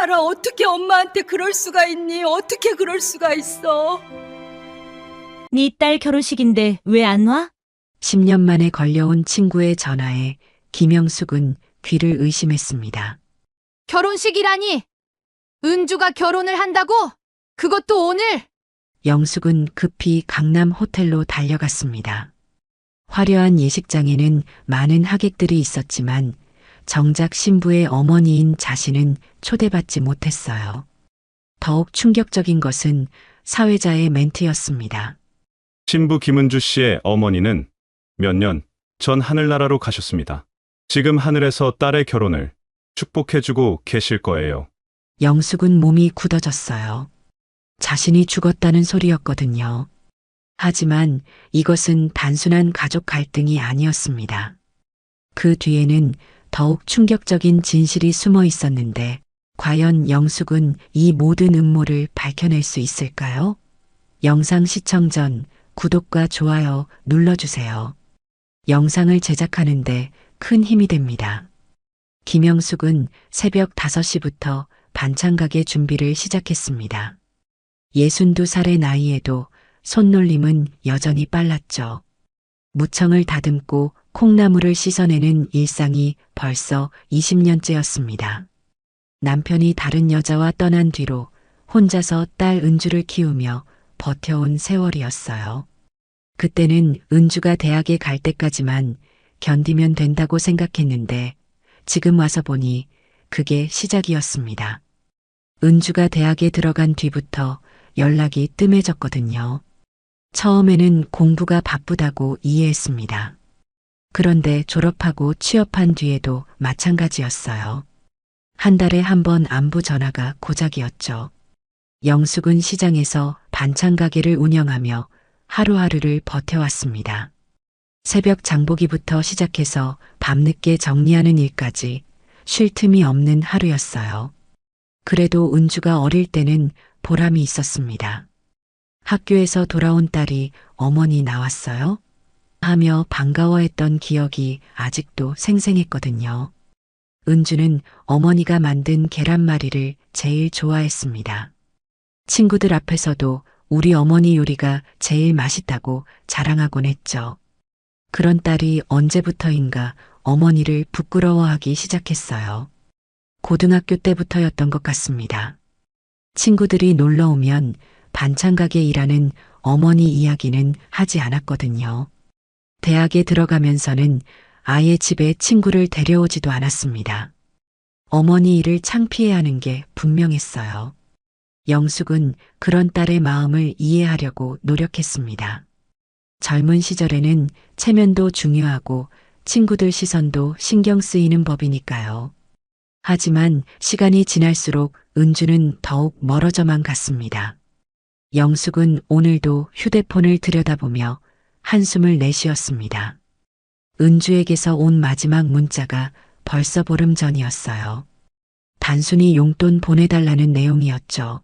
나라 어떻게 엄마한테 그럴 수가 있니? 어떻게 그럴 수가 있어? 네 딸 결혼식인데 왜 안 와? 10년 만에 걸려온 친구의 전화에 김영숙은 귀를 의심했습니다. 결혼식이라니? 은주가 결혼을 한다고? 그것도 오늘? 영숙은 급히 강남 호텔로 달려갔습니다. 화려한 예식장에는 많은 하객들이 있었지만 정작 신부의 어머니인 자신은 초대받지 못했어요. 더욱 충격적인 것은 사회자의 멘트였습니다. 신부 김은주 씨의 어머니는 몇 년 전 하늘나라로 가셨습니다. 지금 하늘에서 딸의 결혼을 축복해주고 계실 거예요. 영숙은 몸이 굳어졌어요. 자신이 죽었다는 소리였거든요. 하지만 이것은 단순한 가족 갈등이 아니었습니다. 그 뒤에는 더욱 충격적인 진실이 숨어 있었는데 과연 영숙은 이 모든 음모를 밝혀낼 수 있을까요? 영상 시청 전 구독과 좋아요 눌러주세요. 영상을 제작하는데 큰 힘이 됩니다. 김영숙은 새벽 5시부터 반찬 가게 준비를 시작했습니다. 62살의 나이에도 손놀림은 여전히 빨랐죠. 무청을 다듬고 콩나물을 씻어내는 일상이 벌써 20년째였습니다. 남편이 다른 여자와 떠난 뒤로 혼자서 딸 은주를 키우며 버텨온 세월이었어요. 그때는 은주가 대학에 갈 때까지만 견디면 된다고 생각했는데 지금 와서 보니 그게 시작이었습니다. 은주가 대학에 들어간 뒤부터 연락이 뜸해졌거든요. 처음에는 공부가 바쁘다고 이해했습니다. 그런데 졸업하고 취업한 뒤에도 마찬가지였어요. 한 달에 한 번 안부 전화가 고작이었죠. 영숙은 시장에서 반찬 가게를 운영하며 하루하루를 버텨왔습니다. 새벽 장보기부터 시작해서 밤늦게 정리하는 일까지 쉴 틈이 없는 하루였어요. 그래도 은주가 어릴 때는 보람이 있었습니다. 학교에서 돌아온 딸이 어머니 나왔어요? 하며 반가워했던 기억이 아직도 생생했거든요. 은주는 어머니가 만든 계란말이를 제일 좋아했습니다. 친구들 앞에서도 우리 어머니 요리가 제일 맛있다고 자랑하곤 했죠. 그런 딸이 언제부터인가 어머니를 부끄러워하기 시작했어요. 고등학교 때부터였던 것 같습니다. 친구들이 놀러 오면 반찬 가게 일하는 어머니 이야기는 하지 않았거든요. 대학에 들어가면서는 아예 집에 친구를 데려오지도 않았습니다. 어머니 일을 창피해하는 게 분명했어요. 영숙은 그런 딸의 마음을 이해하려고 노력했습니다. 젊은 시절에는 체면도 중요하고 친구들 시선도 신경 쓰이는 법이니까요. 하지만 시간이 지날수록 은주는 더욱 멀어져만 갔습니다. 영숙은 오늘도 휴대폰을 들여다보며 한숨을 내쉬었습니다. 은주에게서 온 마지막 문자가 벌써 보름 전이었어요. 단순히 용돈 보내달라는 내용이었죠.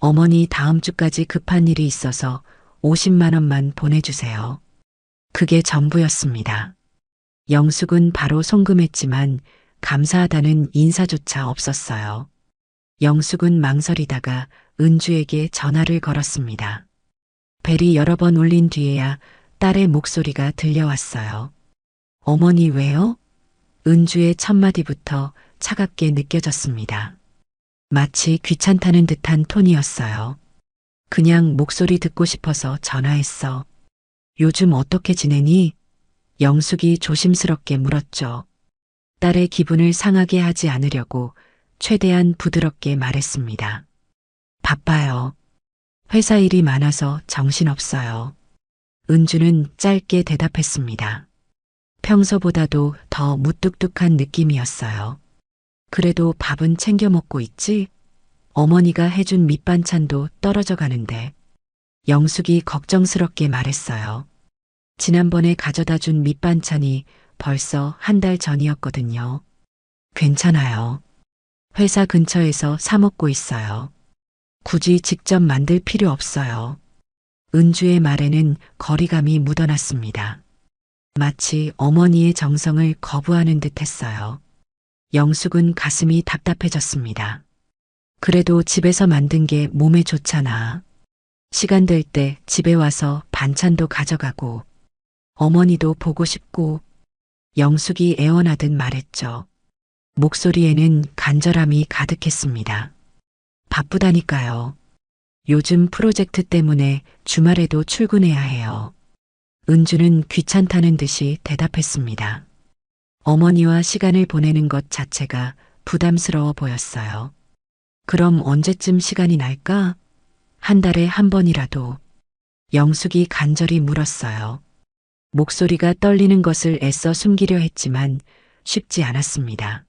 어머니 다음 주까지 급한 일이 있어서 50만 원만 보내주세요. 그게 전부였습니다. 영숙은 바로 송금했지만 감사하다는 인사조차 없었어요. 영숙은 망설이다가 은주에게 전화를 걸었습니다. 벨이 여러 번 울린 뒤에야 딸의 목소리가 들려왔어요. 어머니 왜요? 은주의 첫마디부터 차갑게 느껴졌습니다. 마치 귀찮다는 듯한 톤이었어요. 그냥 목소리 듣고 싶어서 전화했어. 요즘 어떻게 지내니? 영숙이 조심스럽게 물었죠. 딸의 기분을 상하게 하지 않으려고 최대한 부드럽게 말했습니다. 바빠요. 회사 일이 많아서 정신없어요. 은주는 짧게 대답했습니다. 평소보다도 더 무뚝뚝한 느낌이었어요. 그래도 밥은 챙겨 먹고 있지? 어머니가 해준 밑반찬도 떨어져 가는데. 영숙이 걱정스럽게 말했어요. 지난번에 가져다 준 밑반찬이 벌써 한 달 전이었거든요. 괜찮아요. 회사 근처에서 사 먹고 있어요. 굳이 직접 만들 필요 없어요. 은주의 말에는 거리감이 묻어났습니다. 마치 어머니의 정성을 거부하는 듯 했어요. 영숙은 가슴이 답답해졌습니다. 그래도 집에서 만든 게 몸에 좋잖아. 시간 될 때 집에 와서 반찬도 가져가고 어머니도 보고 싶고 영숙이 애원하듯 말했죠. 목소리에는 간절함이 가득했습니다. 바쁘다니까요. 요즘 프로젝트 때문에 주말에도 출근해야 해요. 은주는 귀찮다는 듯이 대답했습니다. 어머니와 시간을 보내는 것 자체가 부담스러워 보였어요. 그럼 언제쯤 시간이 날까? 한 달에 한 번이라도. 영숙이 간절히 물었어요. 목소리가 떨리는 것을 애써 숨기려 했지만 쉽지 않았습니다.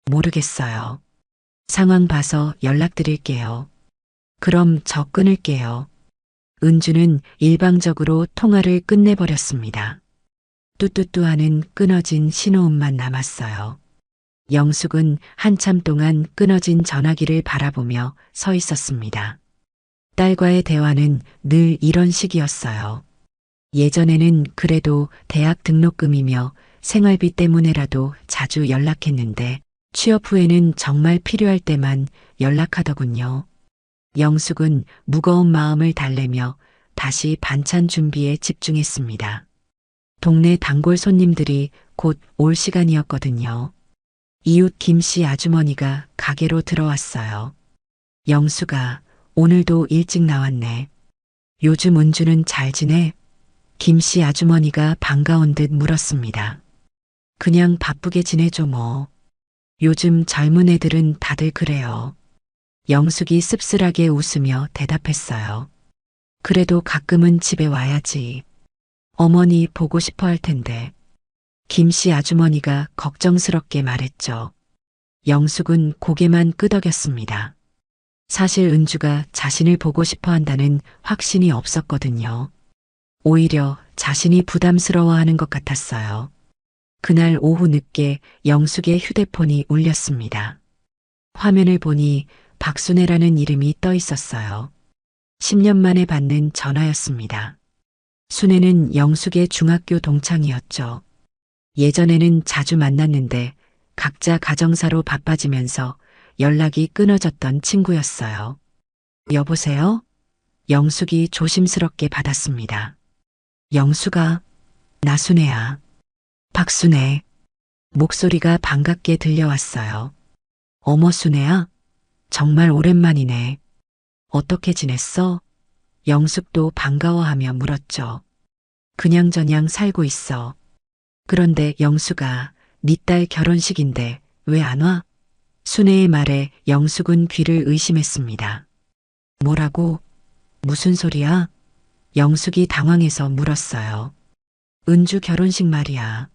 모르겠어요. 상황 봐서 연락드릴게요. 그럼 저 끊을게요. 은주는 일방적으로 통화를 끝내버렸습니다. 뚜뚜뚜하는 끊어진 신호음만 남았어요. 영숙은 한참 동안 끊어진 전화기를 바라보며 서 있었습니다. 딸과의 대화는 늘 이런 식이었어요. 예전에는 그래도 대학 등록금이며 생활비 때문에라도 자주 연락했는데 취업 후에는 정말 필요할 때만 연락하더군요. 영숙은 무거운 마음을 달래며 다시 반찬 준비에 집중했습니다. 동네 단골 손님들이 곧 올 시간이었거든요. 이웃 김씨 아주머니가 가게로 들어왔어요. 영숙아, 오늘도 일찍 나왔네. 요즘 은주는 잘 지내? 김씨 아주머니가 반가운 듯 물었습니다. 그냥 바쁘게 지내죠 뭐. 요즘 젊은 애들은 다들 그래요. 영숙이 씁쓸하게 웃으며 대답했어요. 그래도 가끔은 집에 와야지. 어머니 보고 싶어 할 텐데. 김씨 아주머니가 걱정스럽게 말했죠. 영숙은 고개만 끄덕였습니다. 사실 은주가 자신을 보고 싶어 한다는 확신이 없었거든요. 오히려 자신이 부담스러워하는 것 같았어요. 그날 오후 늦게 영숙의 휴대폰이 울렸습니다. 화면을 보니 박순애라는 이름이 떠 있었어요. 10년 만에 받는 전화였습니다. 순애는 영숙의 중학교 동창이었죠. 예전에는 자주 만났는데 각자 가정사로 바빠지면서 연락이 끊어졌던 친구였어요. 여보세요? 영숙이 조심스럽게 받았습니다. 영숙아, 나 순애야. 박순애. 목소리가 반갑게 들려왔어요. 어머 순애야, 정말 오랜만이네. 어떻게 지냈어? 영숙도 반가워하며 물었죠. 그냥저냥 살고 있어. 그런데 영숙아, 네 딸 결혼식인데 왜 안 와? 순애의 말에 영숙은 귀를 의심했습니다. 뭐라고? 무슨 소리야? 영숙이 당황해서 물었어요. 은주 결혼식 말이야.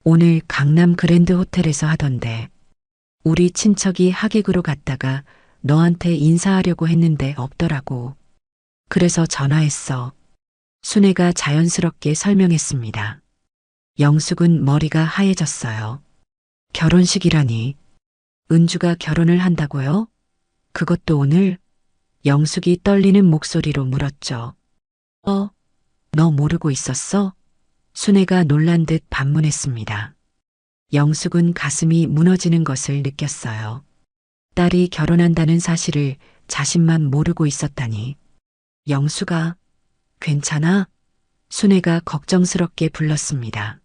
오늘 강남 그랜드 호텔에서 하던데. 우리 친척이 하객으로 갔다가 너한테 인사하려고 했는데 없더라고. 그래서 전화했어. 순애가 자연스럽게 설명했습니다. 영숙은 머리가 하얘졌어요. 결혼식이라니. 은주가 결혼을 한다고요? 그것도 오늘? 영숙이 떨리는 목소리로 물었죠. 너 모르고 있었어? 순애가 놀란 듯 반문했습니다. 영숙은 가슴이 무너지는 것을 느꼈어요. 딸이 결혼한다는 사실을 자신만 모르고 있었다니. 영숙아, 괜찮아? 순애가 걱정스럽게 불렀습니다.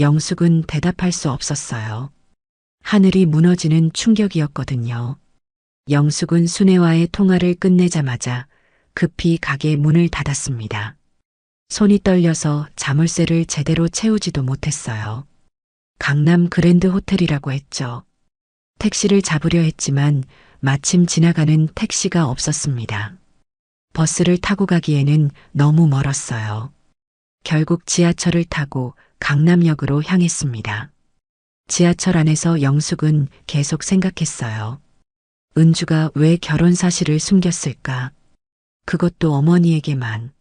영숙은 대답할 수 없었어요. 하늘이 무너지는 충격이었거든요. 영숙은 순애와의 통화를 끝내자마자 급히 가게 문을 닫았습니다. 손이 떨려서 자물쇠를 제대로 채우지도 못했어요. 강남 그랜드 호텔이라고 했죠. 택시를 잡으려 했지만 마침 지나가는 택시가 없었습니다. 버스를 타고 가기에는 너무 멀었어요. 결국 지하철을 타고 강남역으로 향했습니다. 지하철 안에서 영숙은 계속 생각했어요. 은주가 왜 결혼 사실을 숨겼을까? 그것도 어머니에게만.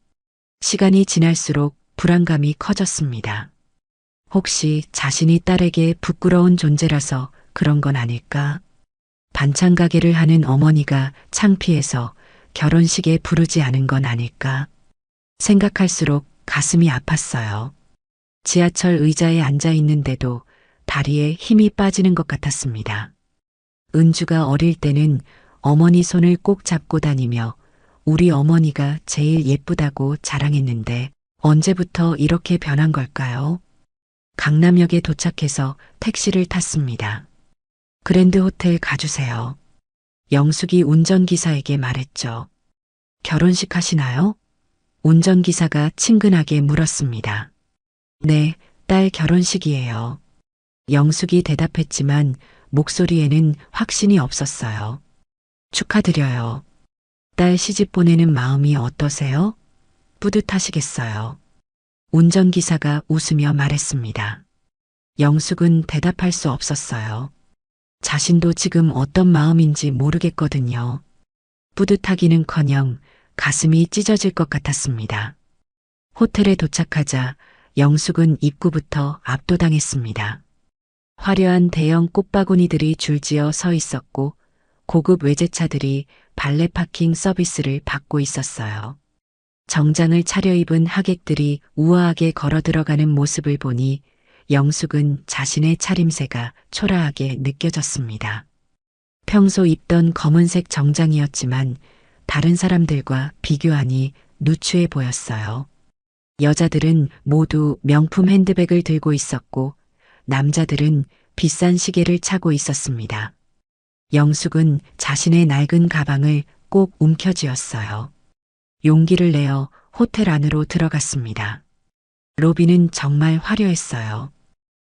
시간이 지날수록 불안감이 커졌습니다. 혹시 자신이 딸에게 부끄러운 존재라서 그런 건 아닐까? 반찬 가게를 하는 어머니가 창피해서 결혼식에 부르지 않은 건 아닐까? 생각할수록 가슴이 아팠어요. 지하철 의자에 앉아 있는데도 다리에 힘이 빠지는 것 같았습니다. 은주가 어릴 때는 어머니 손을 꼭 잡고 다니며 우리 어머니가 제일 예쁘다고 자랑했는데 언제부터 이렇게 변한 걸까요? 강남역에 도착해서 택시를 탔습니다. 그랜드 호텔 가주세요. 영숙이 운전기사에게 말했죠. 결혼식 하시나요? 운전기사가 친근하게 물었습니다. 네, 딸 결혼식이에요. 영숙이 대답했지만 목소리에는 확신이 없었어요. 축하드려요. 딸 시집 보내는 마음이 어떠세요? 뿌듯하시겠어요. 운전기사가 웃으며 말했습니다. 영숙은 대답할 수 없었어요. 자신도 지금 어떤 마음인지 모르겠거든요. 뿌듯하기는커녕 가슴이 찢어질 것 같았습니다. 호텔에 도착하자 영숙은 입구부터 압도당했습니다. 화려한 대형 꽃바구니들이 줄지어 서 있었고 고급 외제차들이 발레 파킹 서비스를 받고 있었어요. 정장을 차려입은 하객들이 우아하게 걸어 들어가는 모습을 보니 영숙은 자신의 차림새가 초라하게 느껴졌습니다. 평소 입던 검은색 정장이었지만 다른 사람들과 비교하니 누추해 보였어요. 여자들은 모두 명품 핸드백을 들고 있었고 남자들은 비싼 시계를 차고 있었습니다. 영숙은 자신의 낡은 가방을 꼭 움켜쥐었어요. 용기를 내어 호텔 안으로 들어갔습니다. 로비는 정말 화려했어요.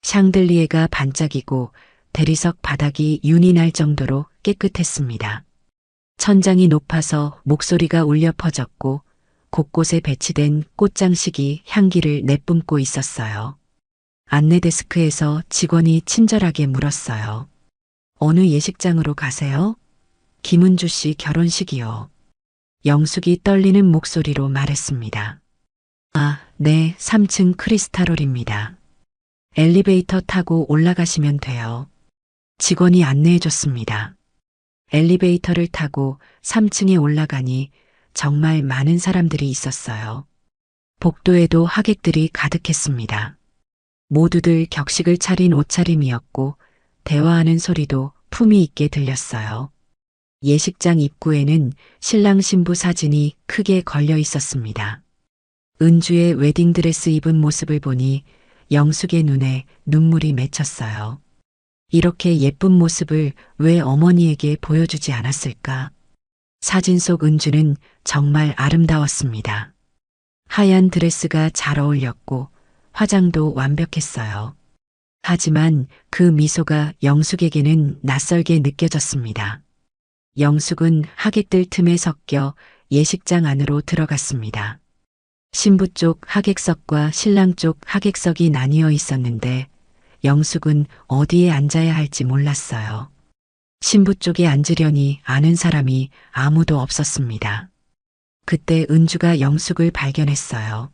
샹들리에가 반짝이고 대리석 바닥이 윤이 날 정도로 깨끗했습니다. 천장이 높아서 목소리가 울려 퍼졌고 곳곳에 배치된 꽃장식이 향기를 내뿜고 있었어요. 안내 데스크에서 직원이 친절하게 물었어요. 어느 예식장으로 가세요? 김은주 씨 결혼식이요. 영숙이 떨리는 목소리로 말했습니다. 아, 네, 3층 크리스탈홀입니다. 엘리베이터 타고 올라가시면 돼요. 직원이 안내해 줬습니다. 엘리베이터를 타고 3층에 올라가니 정말 많은 사람들이 있었어요. 복도에도 하객들이 가득했습니다. 모두들 격식을 차린 옷차림이었고 대화하는 소리도 품위 있게 들렸어요. 예식장 입구에는 신랑 신부 사진이 크게 걸려 있었습니다. 은주의 웨딩드레스 입은 모습을 보니 영숙의 눈에 눈물이 맺혔어요. 이렇게 예쁜 모습을 왜 어머니에게 보여주지 않았을까? 사진 속 은주는 정말 아름다웠습니다. 하얀 드레스가 잘 어울렸고 화장도 완벽했어요. 하지만 그 미소가 영숙에게는 낯설게 느껴졌습니다. 영숙은 하객들 틈에 섞여 예식장 안으로 들어갔습니다. 신부 쪽 하객석과 신랑 쪽 하객석이 나뉘어 있었는데 영숙은 어디에 앉아야 할지 몰랐어요. 신부 쪽에 앉으려니 아는 사람이 아무도 없었습니다. 그때 은주가 영숙을 발견했어요.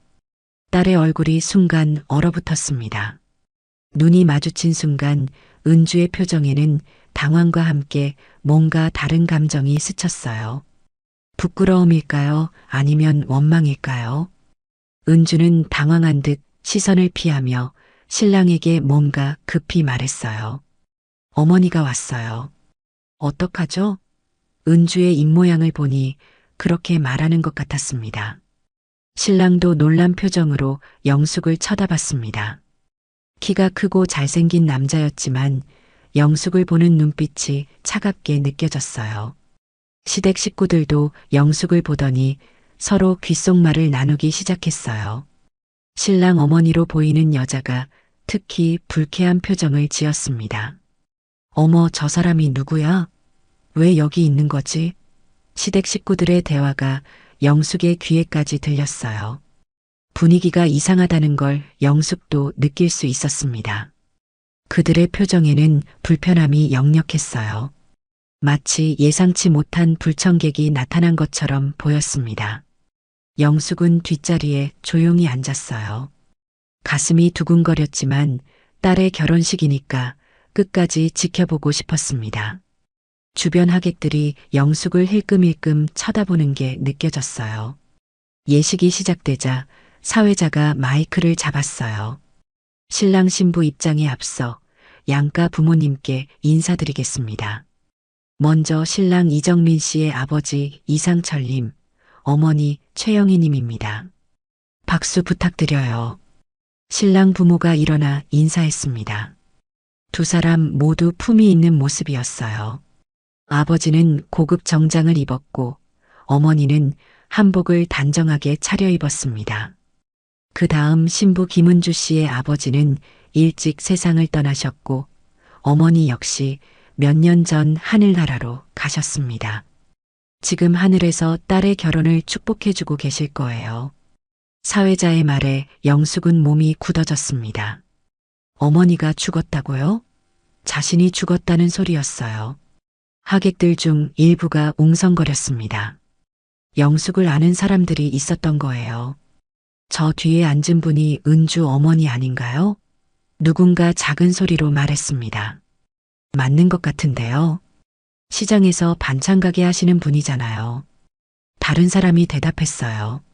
딸의 얼굴이 순간 얼어붙었습니다. 눈이 마주친 순간 은주의 표정에는 당황과 함께 뭔가 다른 감정이 스쳤어요. 부끄러움일까요? 아니면 원망일까요? 은주는 당황한 듯 시선을 피하며 신랑에게 뭔가 급히 말했어요. 어머니가 왔어요. 어떡하죠? 은주의 입모양을 보니 그렇게 말하는 것 같았습니다. 신랑도 놀란 표정으로 영숙을 쳐다봤습니다. 키가 크고 잘생긴 남자였지만 영숙을 보는 눈빛이 차갑게 느껴졌어요. 시댁 식구들도 영숙을 보더니 서로 귓속말을 나누기 시작했어요. 신랑 어머니로 보이는 여자가 특히 불쾌한 표정을 지었습니다. 어머, 저 사람이 누구야? 왜 여기 있는 거지? 시댁 식구들의 대화가 영숙의 귀에까지 들렸어요. 분위기가 이상하다는 걸 영숙도 느낄 수 있었습니다. 그들의 표정에는 불편함이 역력했어요. 마치 예상치 못한 불청객이 나타난 것처럼 보였습니다. 영숙은 뒷자리에 조용히 앉았어요. 가슴이 두근거렸지만 딸의 결혼식이니까 끝까지 지켜보고 싶었습니다. 주변 하객들이 영숙을 힐끔힐끔 쳐다보는 게 느껴졌어요. 예식이 시작되자 사회자가 마이크를 잡았어요. 신랑 신부 입장에 앞서 양가 부모님께 인사드리겠습니다. 먼저 신랑 이정민 씨의 아버지 이상철님, 어머니 최영희님입니다. 박수 부탁드려요. 신랑 부모가 일어나 인사했습니다. 두 사람 모두 품위 있는 모습이었어요. 아버지는 고급 정장을 입었고 어머니는 한복을 단정하게 차려입었습니다. 그 다음 신부 김은주 씨의 아버지는 일찍 세상을 떠나셨고 어머니 역시 몇 년 전 하늘나라로 가셨습니다. 지금 하늘에서 딸의 결혼을 축복해주고 계실 거예요. 사회자의 말에 영숙은 몸이 굳어졌습니다. 어머니가 죽었다고요? 자신이 죽었다는 소리였어요. 하객들 중 일부가 웅성거렸습니다. 영숙을 아는 사람들이 있었던 거예요. 저 뒤에 앉은 분이 은주 어머니 아닌가요? 누군가 작은 소리로 말했습니다. 맞는 것 같은데요. 시장에서 반찬 가게 하시는 분이잖아요. 다른 사람이 대답했어요.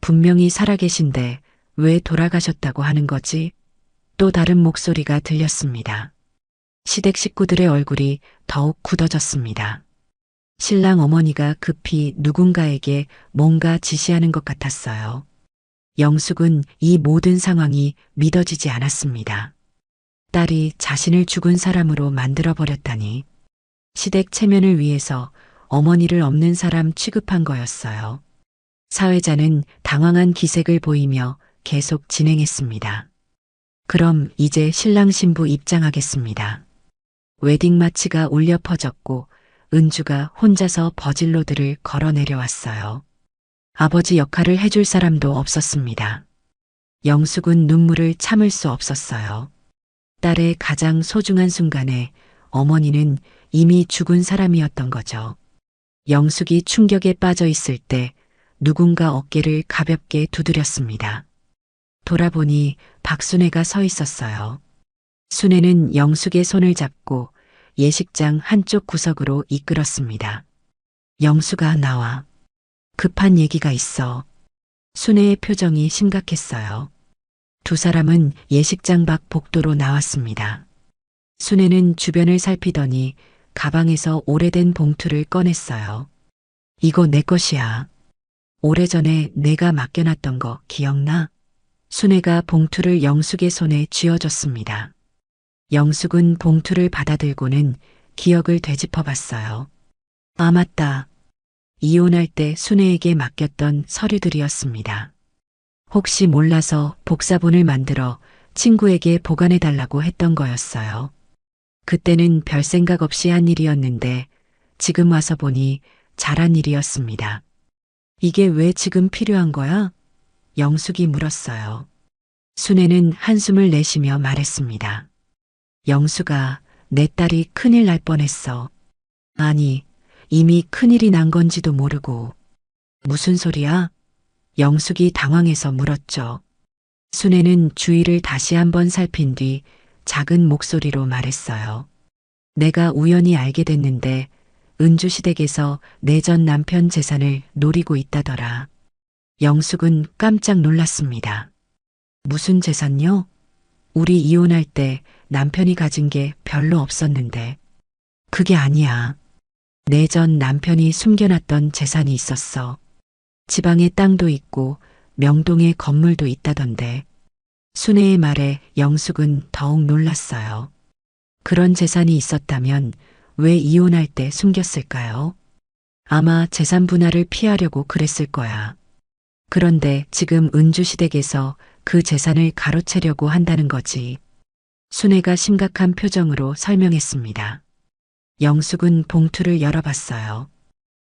분명히 살아계신데 왜 돌아가셨다고 하는 거지? 또 다른 목소리가 들렸습니다. 시댁 식구들의 얼굴이 더욱 굳어졌습니다. 신랑 어머니가 급히 누군가에게 뭔가 지시하는 것 같았어요. 영숙은 이 모든 상황이 믿어지지 않았습니다. 딸이 자신을 죽은 사람으로 만들어버렸다니. 시댁 체면을 위해서 어머니를 없는 사람 취급한 거였어요. 사회자는 당황한 기색을 보이며 계속 진행했습니다. 그럼 이제 신랑 신부 입장하겠습니다. 웨딩 마치가 울려 퍼졌고 은주가 혼자서 버질로들을 걸어 내려왔어요. 아버지 역할을 해줄 사람도 없었습니다. 영숙은 눈물을 참을 수 없었어요. 딸의 가장 소중한 순간에 어머니는 이미 죽은 사람이었던 거죠. 영숙이 충격에 빠져 있을 때 누군가 어깨를 가볍게 두드렸습니다. 돌아보니 박순애가 서 있었어요. 순애는 영숙의 손을 잡고 예식장 한쪽 구석으로 이끌었습니다. 영숙아, 나와. 급한 얘기가 있어. 순애의 표정이 심각했어요. 두 사람은 예식장 밖 복도로 나왔습니다. 순애는 주변을 살피더니 가방에서 오래된 봉투를 꺼냈어요. 이거 내 것이야. 오래전에 내가 맡겨놨던 거 기억나? 순애가 봉투를 영숙의 손에 쥐어줬습니다. 영숙은 봉투를 받아들고는 기억을 되짚어봤어요. 아, 맞다. 이혼할 때 순애에게 맡겼던 서류들이었습니다. 혹시 몰라서 복사본을 만들어 친구에게 보관해달라고 했던 거였어요. 그때는 별 생각 없이 한 일이었는데 지금 와서 보니 잘한 일이었습니다. 이게 왜 지금 필요한 거야? 영숙이 물었어요. 순애는 한숨을 내쉬며 말했습니다. 영숙아, 내 딸이 큰일 날 뻔했어. 아니, 이미 큰일이 난 건지도 모르고. 무슨 소리야? 영숙이 당황해서 물었죠. 순애는 주위를 다시 한번 살핀 뒤 작은 목소리로 말했어요. 내가 우연히 알게 됐는데 은주 시댁에서 내 전 남편 재산을 노리고 있다더라. 영숙은 깜짝 놀랐습니다. 무슨 재산요? 우리 이혼할 때 남편이 가진 게 별로 없었는데. 그게 아니야. 내 전 남편이 숨겨놨던 재산이 있었어. 지방에 땅도 있고 명동에 건물도 있다던데. 순애의 말에 영숙은 더욱 놀랐어요. 그런 재산이 있었다면 왜 이혼할 때 숨겼을까요? 아마 재산 분할을 피하려고 그랬을 거야. 그런데 지금 은주 시댁에서 그 재산을 가로채려고 한다는 거지. 순애가 심각한 표정으로 설명했습니다. 영숙은 봉투를 열어봤어요.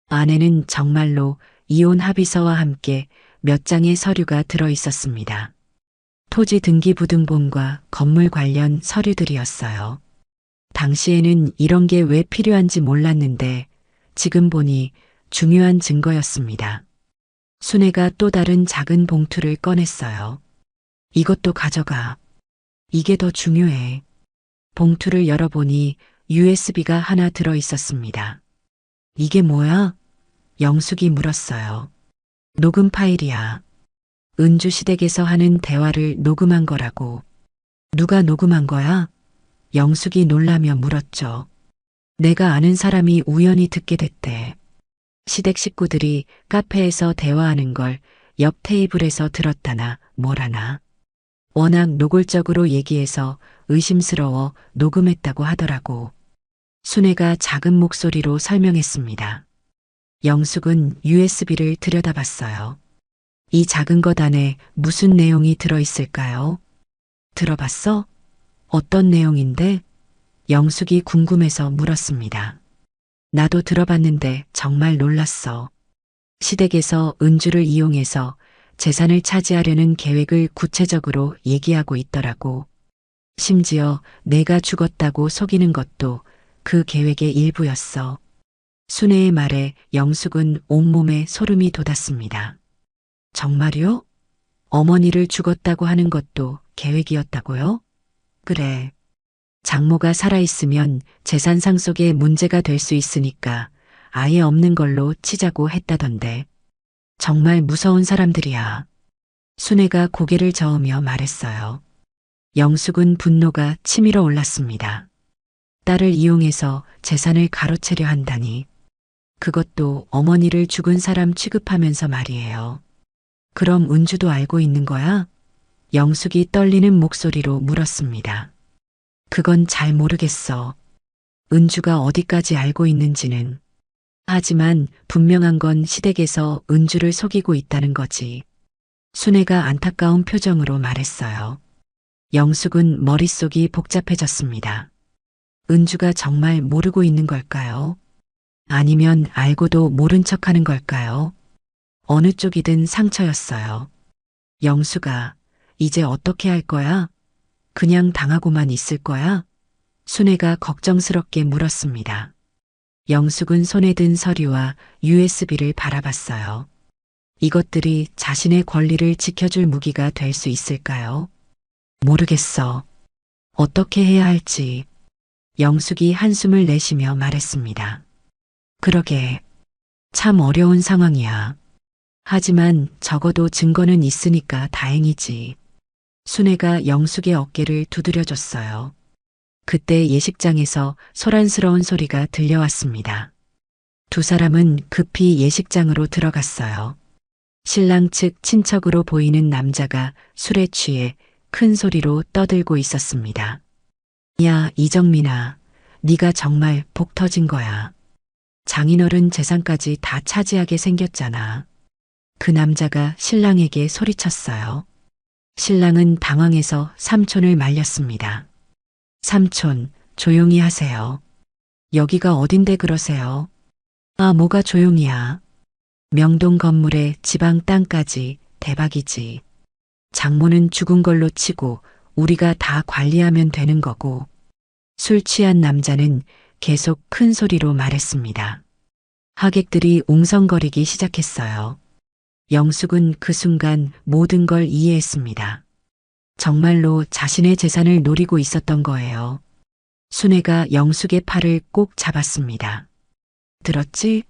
안에는 정말로 이혼 합의서와 함께 몇 장의 서류가 들어 있었습니다. 토지 등기부등본과 건물 관련 서류들이었어요. 당시에는 이런 게 왜 필요한지 몰랐는데 지금 보니 중요한 증거였습니다. 순애가 또 다른 작은 봉투를 꺼냈어요. 이것도 가져가. 이게 더 중요해. 봉투를 열어보니 USB가 하나 들어 있었습니다. 이게 뭐야? 영숙이 물었어요. 녹음 파일이야. 은주 시댁에서 하는 대화를 녹음한 거라고. 누가 녹음한 거야? 영숙이 놀라며 물었죠. 내가 아는 사람이 우연히 듣게 됐대. 시댁 식구들이 카페에서 대화하는 걸 옆 테이블에서 들었다나 뭐라나. 워낙 노골적으로 얘기해서 의심스러워 녹음했다고 하더라고. 순애가 작은 목소리로 설명했습니다. 영숙은 USB를 들여다봤어요. 이 작은 것 안에 무슨 내용이 들어있을까요? 들어봤어? 어떤 내용인데? 영숙이 궁금해서 물었습니다. 나도 들어봤는데 정말 놀랐어. 시댁에서 은주를 이용해서 재산을 차지하려는 계획을 구체적으로 얘기하고 있더라고. 심지어 내가 죽었다고 속이는 것도 그 계획의 일부였어. 순애의 말에 영숙은 온몸에 소름이 돋았습니다. 정말요? 어머니를 죽었다고 하는 것도 계획이었다고요? 그래. 장모가 살아있으면 재산 상속에 문제가 될 수 있으니까 아예 없는 걸로 치자고 했다던데. 정말 무서운 사람들이야. 순애가 고개를 저으며 말했어요. 영숙은 분노가 치밀어 올랐습니다. 딸을 이용해서 재산을 가로채려 한다니. 그것도 어머니를 죽은 사람 취급하면서 말이에요. 그럼 은주도 알고 있는 거야? 영숙이 떨리는 목소리로 물었습니다. 그건 잘 모르겠어. 은주가 어디까지 알고 있는지는. 하지만 분명한 건 시댁에서 은주를 속이고 있다는 거지. 순애가 안타까운 표정으로 말했어요. 영숙은 머릿속이 복잡해졌습니다. 은주가 정말 모르고 있는 걸까요? 아니면 알고도 모른 척하는 걸까요? 어느 쪽이든 상처였어요. 영숙아, 이제 어떻게 할 거야? 그냥 당하고만 있을 거야? 순애가 걱정스럽게 물었습니다. 영숙은 손에 든 서류와 USB를 바라봤어요. 이것들이 자신의 권리를 지켜줄 무기가 될 수 있을까요? 모르겠어. 어떻게 해야 할지. 영숙이 한숨을 내쉬며 말했습니다. 그러게. 참 어려운 상황이야. 하지만 적어도 증거는 있으니까 다행이지. 순애가 영숙의 어깨를 두드려줬어요. 그때 예식장에서 소란스러운 소리가 들려왔습니다. 두 사람은 급히 예식장으로 들어갔어요. 신랑 측 친척으로 보이는 남자가 술에 취해 큰 소리로 떠들고 있었습니다. 야, 이정민아, 네가 정말 복 터진 거야. 장인어른 재산까지 다 차지하게 생겼잖아. 그 남자가 신랑에게 소리쳤어요. 신랑은 당황해서 삼촌을 말렸습니다. 삼촌, 조용히 하세요. 여기가 어딘데 그러세요? 아, 뭐가 조용히야. 명동 건물에 지방 땅까지 대박이지. 장모는 죽은 걸로 치고 우리가 다 관리하면 되는 거고. 술 취한 남자는 계속 큰 소리로 말했습니다. 하객들이 웅성거리기 시작했어요. 영숙은 그 순간 모든 걸 이해했습니다. 정말로 자신의 재산을 노리고 있었던 거예요. 순애가 영숙의 팔을 꼭 잡았습니다. 들었지?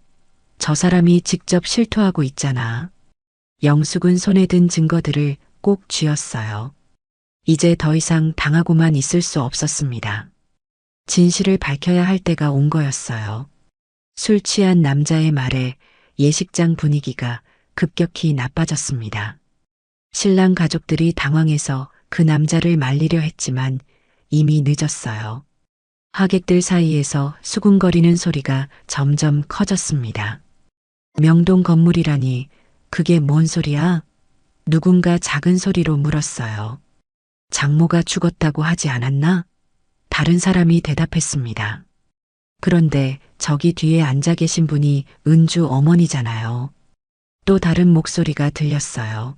저 사람이 직접 실토하고 있잖아. 영숙은 손에 든 증거들을 꼭 쥐었어요. 이제 더 이상 당하고만 있을 수 없었습니다. 진실을 밝혀야 할 때가 온 거였어요. 술 취한 남자의 말에 예식장 분위기가 급격히 나빠졌습니다. 신랑 가족들이 당황해서 그 남자를 말리려 했지만 이미 늦었어요. 하객들 사이에서 수군거리는 소리가 점점 커졌습니다. 명동 건물이라니 그게 뭔 소리야? 누군가 작은 소리로 물었어요. 장모가 죽었다고 하지 않았나? 다른 사람이 대답했습니다. 그런데 저기 뒤에 앉아 계신 분이 은주 어머니잖아요. 또 다른 목소리가 들렸어요.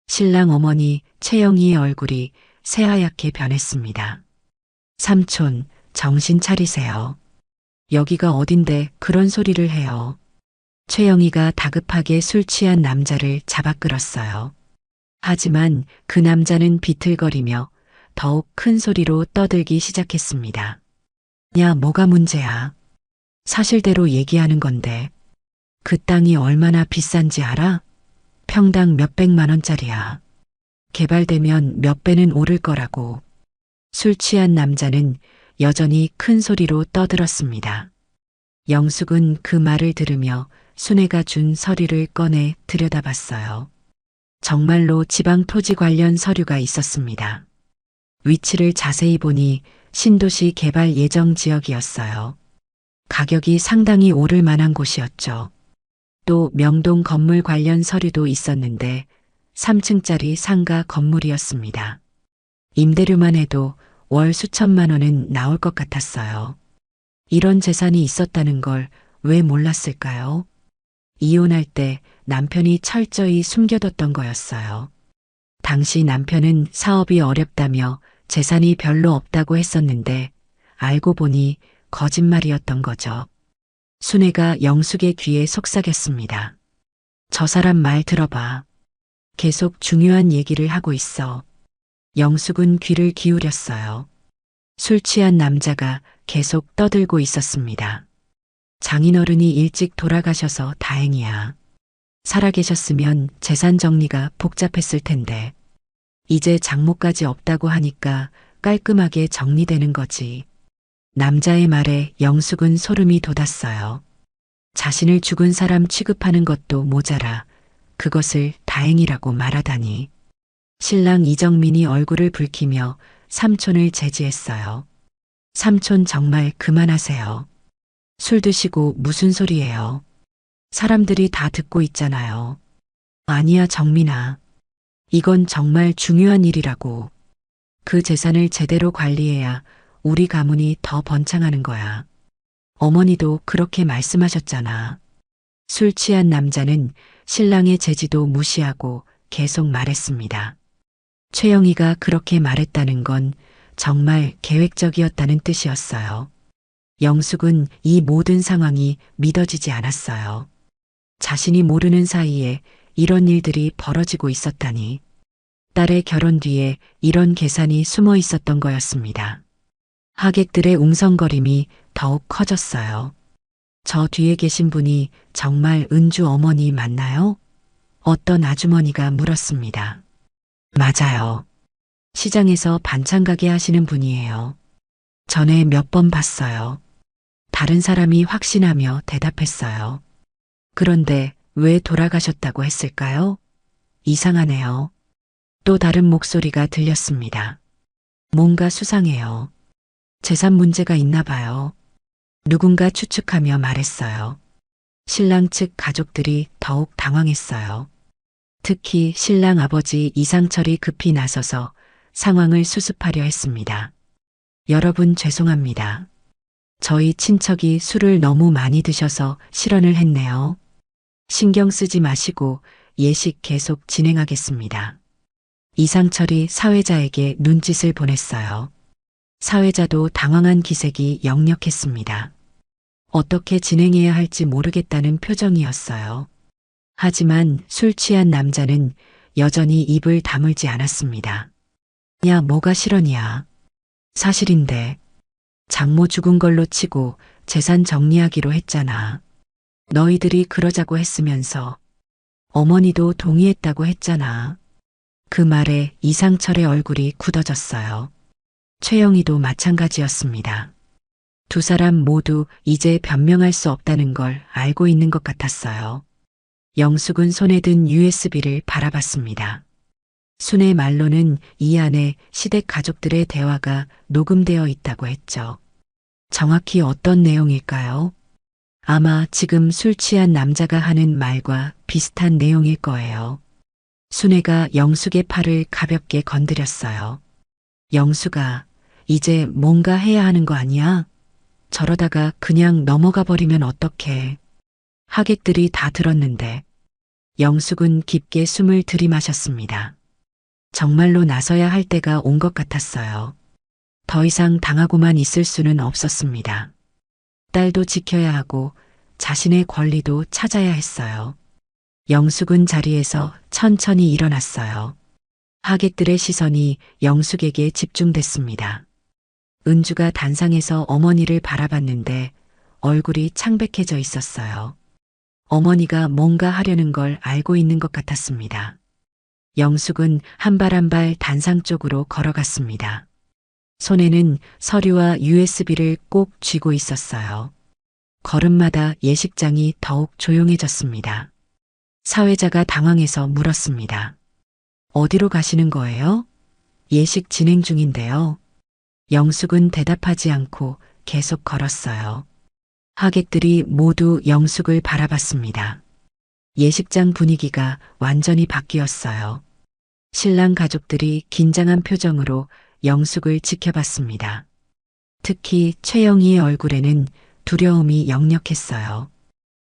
신랑 어머니 최영희의 얼굴이 새하얗게 변했습니다. 삼촌, 정신 차리세요. 여기가 어딘데 그런 소리를 해요. 최영희가 다급하게 술 취한 남자를 잡아 끌었어요. 하지만 그 남자는 비틀거리며 더욱 큰 소리로 떠들기 시작했습니다. 야, 뭐가 문제야? 사실대로 얘기하는 건데. 그 땅이 얼마나 비싼지 알아? 평당 몇백만 원짜리야. 개발되면 몇 배는 오를 거라고. 술 취한 남자는 여전히 큰 소리로 떠들었습니다. 영숙은 그 말을 들으며 순애가 준 서류를 꺼내 들여다봤어요. 정말로 지방 토지 관련 서류가 있었습니다. 위치를 자세히 보니 신도시 개발 예정 지역이었어요. 가격이 상당히 오를 만한 곳이었죠. 또 명동 건물 관련 서류도 있었는데 3층짜리 상가 건물이었습니다. 임대료만 해도 월 수천만 원은 나올 것 같았어요. 이런 재산이 있었다는 걸 왜 몰랐을까요? 이혼할 때 남편이 철저히 숨겨뒀던 거였어요. 당시 남편은 사업이 어렵다며 재산이 별로 없다고 했었는데 알고 보니 거짓말이었던 거죠. 순애가 영숙의 귀에 속삭였습니다. 저 사람 말 들어봐. 계속 중요한 얘기를 하고 있어. 영숙은 귀를 기울였어요. 술 취한 남자가 계속 떠들고 있었습니다. 장인어른이 일찍 돌아가셔서 다행이야. 살아계셨으면 재산 정리가 복잡했을 텐데. 이제 장모까지 없다고 하니까 깔끔하게 정리되는 거지. 남자의 말에 영숙은 소름이 돋았어요. 자신을 죽은 사람 취급하는 것도 모자라 그것을 다행이라고 말하다니. 신랑 이정민이 얼굴을 붉히며 삼촌을 제지했어요. 삼촌 정말 그만하세요. 술 드시고 무슨 소리예요. 사람들이 다 듣고 있잖아요. 아니야 정민아. 이건 정말 중요한 일이라고. 그 재산을 제대로 관리해야 우리 가문이 더 번창하는 거야. 어머니도 그렇게 말씀하셨잖아. 술 취한 남자는 신랑의 제지도 무시하고 계속 말했습니다. 최영희가 그렇게 말했다는 건 정말 계획적이었다는 뜻이었어요. 영숙은 이 모든 상황이 믿어지지 않았어요. 자신이 모르는 사이에 이런 일들이 벌어지고 있었다니. 딸의 결혼 뒤에 이런 계산이 숨어 있었던 거였습니다. 하객들의 웅성거림이 더욱 커졌어요. 저 뒤에 계신 분이 정말 은주 어머니 맞나요? 어떤 아주머니가 물었습니다. 맞아요. 시장에서 반찬 가게 하시는 분이에요. 전에 몇 번 봤어요. 다른 사람이 확신하며 대답했어요. 그런데 왜 돌아가셨다고 했을까요? 이상하네요. 또 다른 목소리가 들렸습니다. 뭔가 수상해요. 재산 문제가 있나 봐요. 누군가 추측하며 말했어요. 신랑 측 가족들이 더욱 당황했어요. 특히 신랑 아버지 이상철이 급히 나서서 상황을 수습하려 했습니다. 여러분 죄송합니다. 저희 친척이 술을 너무 많이 드셔서 실언을 했네요. 신경 쓰지 마시고 예식 계속 진행하겠습니다. 이상철이 사회자에게 눈짓을 보냈어요. 사회자도 당황한 기색이 역력했습니다. 어떻게 진행해야 할지 모르겠다는 표정이었어요. 하지만 술 취한 남자는 여전히 입을 다물지 않았습니다. 야, 뭐가 실언이야. 사실인데. 장모 죽은 걸로 치고 재산 정리하기로 했잖아. 너희들이 그러자고 했으면서 어머니도 동의했다고 했잖아. 그 말에 이상철의 얼굴이 굳어졌어요. 최영희도 마찬가지였습니다. 두 사람 모두 이제 변명할 수 없다는 걸 알고 있는 것 같았어요. 영숙은 손에 든 USB를 바라봤습니다. 순의 말로는 이 안에 시댁 가족들의 대화가 녹음되어 있다고 했죠. 정확히 어떤 내용일까요? 아마 지금 술 취한 남자가 하는 말과 비슷한 내용일 거예요. 순애가 영숙의 팔을 가볍게 건드렸어요. 영숙아, 이제 뭔가 해야 하는 거 아니야? 저러다가 그냥 넘어가 버리면 어떡해. 하객들이 다 들었는데. 영숙은 깊게 숨을 들이마셨습니다. 정말로 나서야 할 때가 온 것 같았어요. 더 이상 당하고만 있을 수는 없었습니다. 딸도 지켜야 하고 자신의 권리도 찾아야 했어요. 영숙은 자리에서 천천히 일어났어요. 하객들의 시선이 영숙에게 집중됐습니다. 은주가 단상에서 어머니를 바라봤는데 얼굴이 창백해져 있었어요. 어머니가 뭔가 하려는 걸 알고 있는 것 같았습니다. 영숙은 한 발 한 발 단상 쪽으로 걸어갔습니다. 손에는 서류와 USB를 꼭 쥐고 있었어요. 걸음마다 예식장이 더욱 조용해졌습니다. 사회자가 당황해서 물었습니다. 어디로 가시는 거예요? 예식 진행 중인데요. 영숙은 대답하지 않고 계속 걸었어요. 하객들이 모두 영숙을 바라봤습니다. 예식장 분위기가 완전히 바뀌었어요. 신랑 가족들이 긴장한 표정으로 영숙을 지켜봤습니다. 특히 최영희의 얼굴에는 두려움이 역력했어요.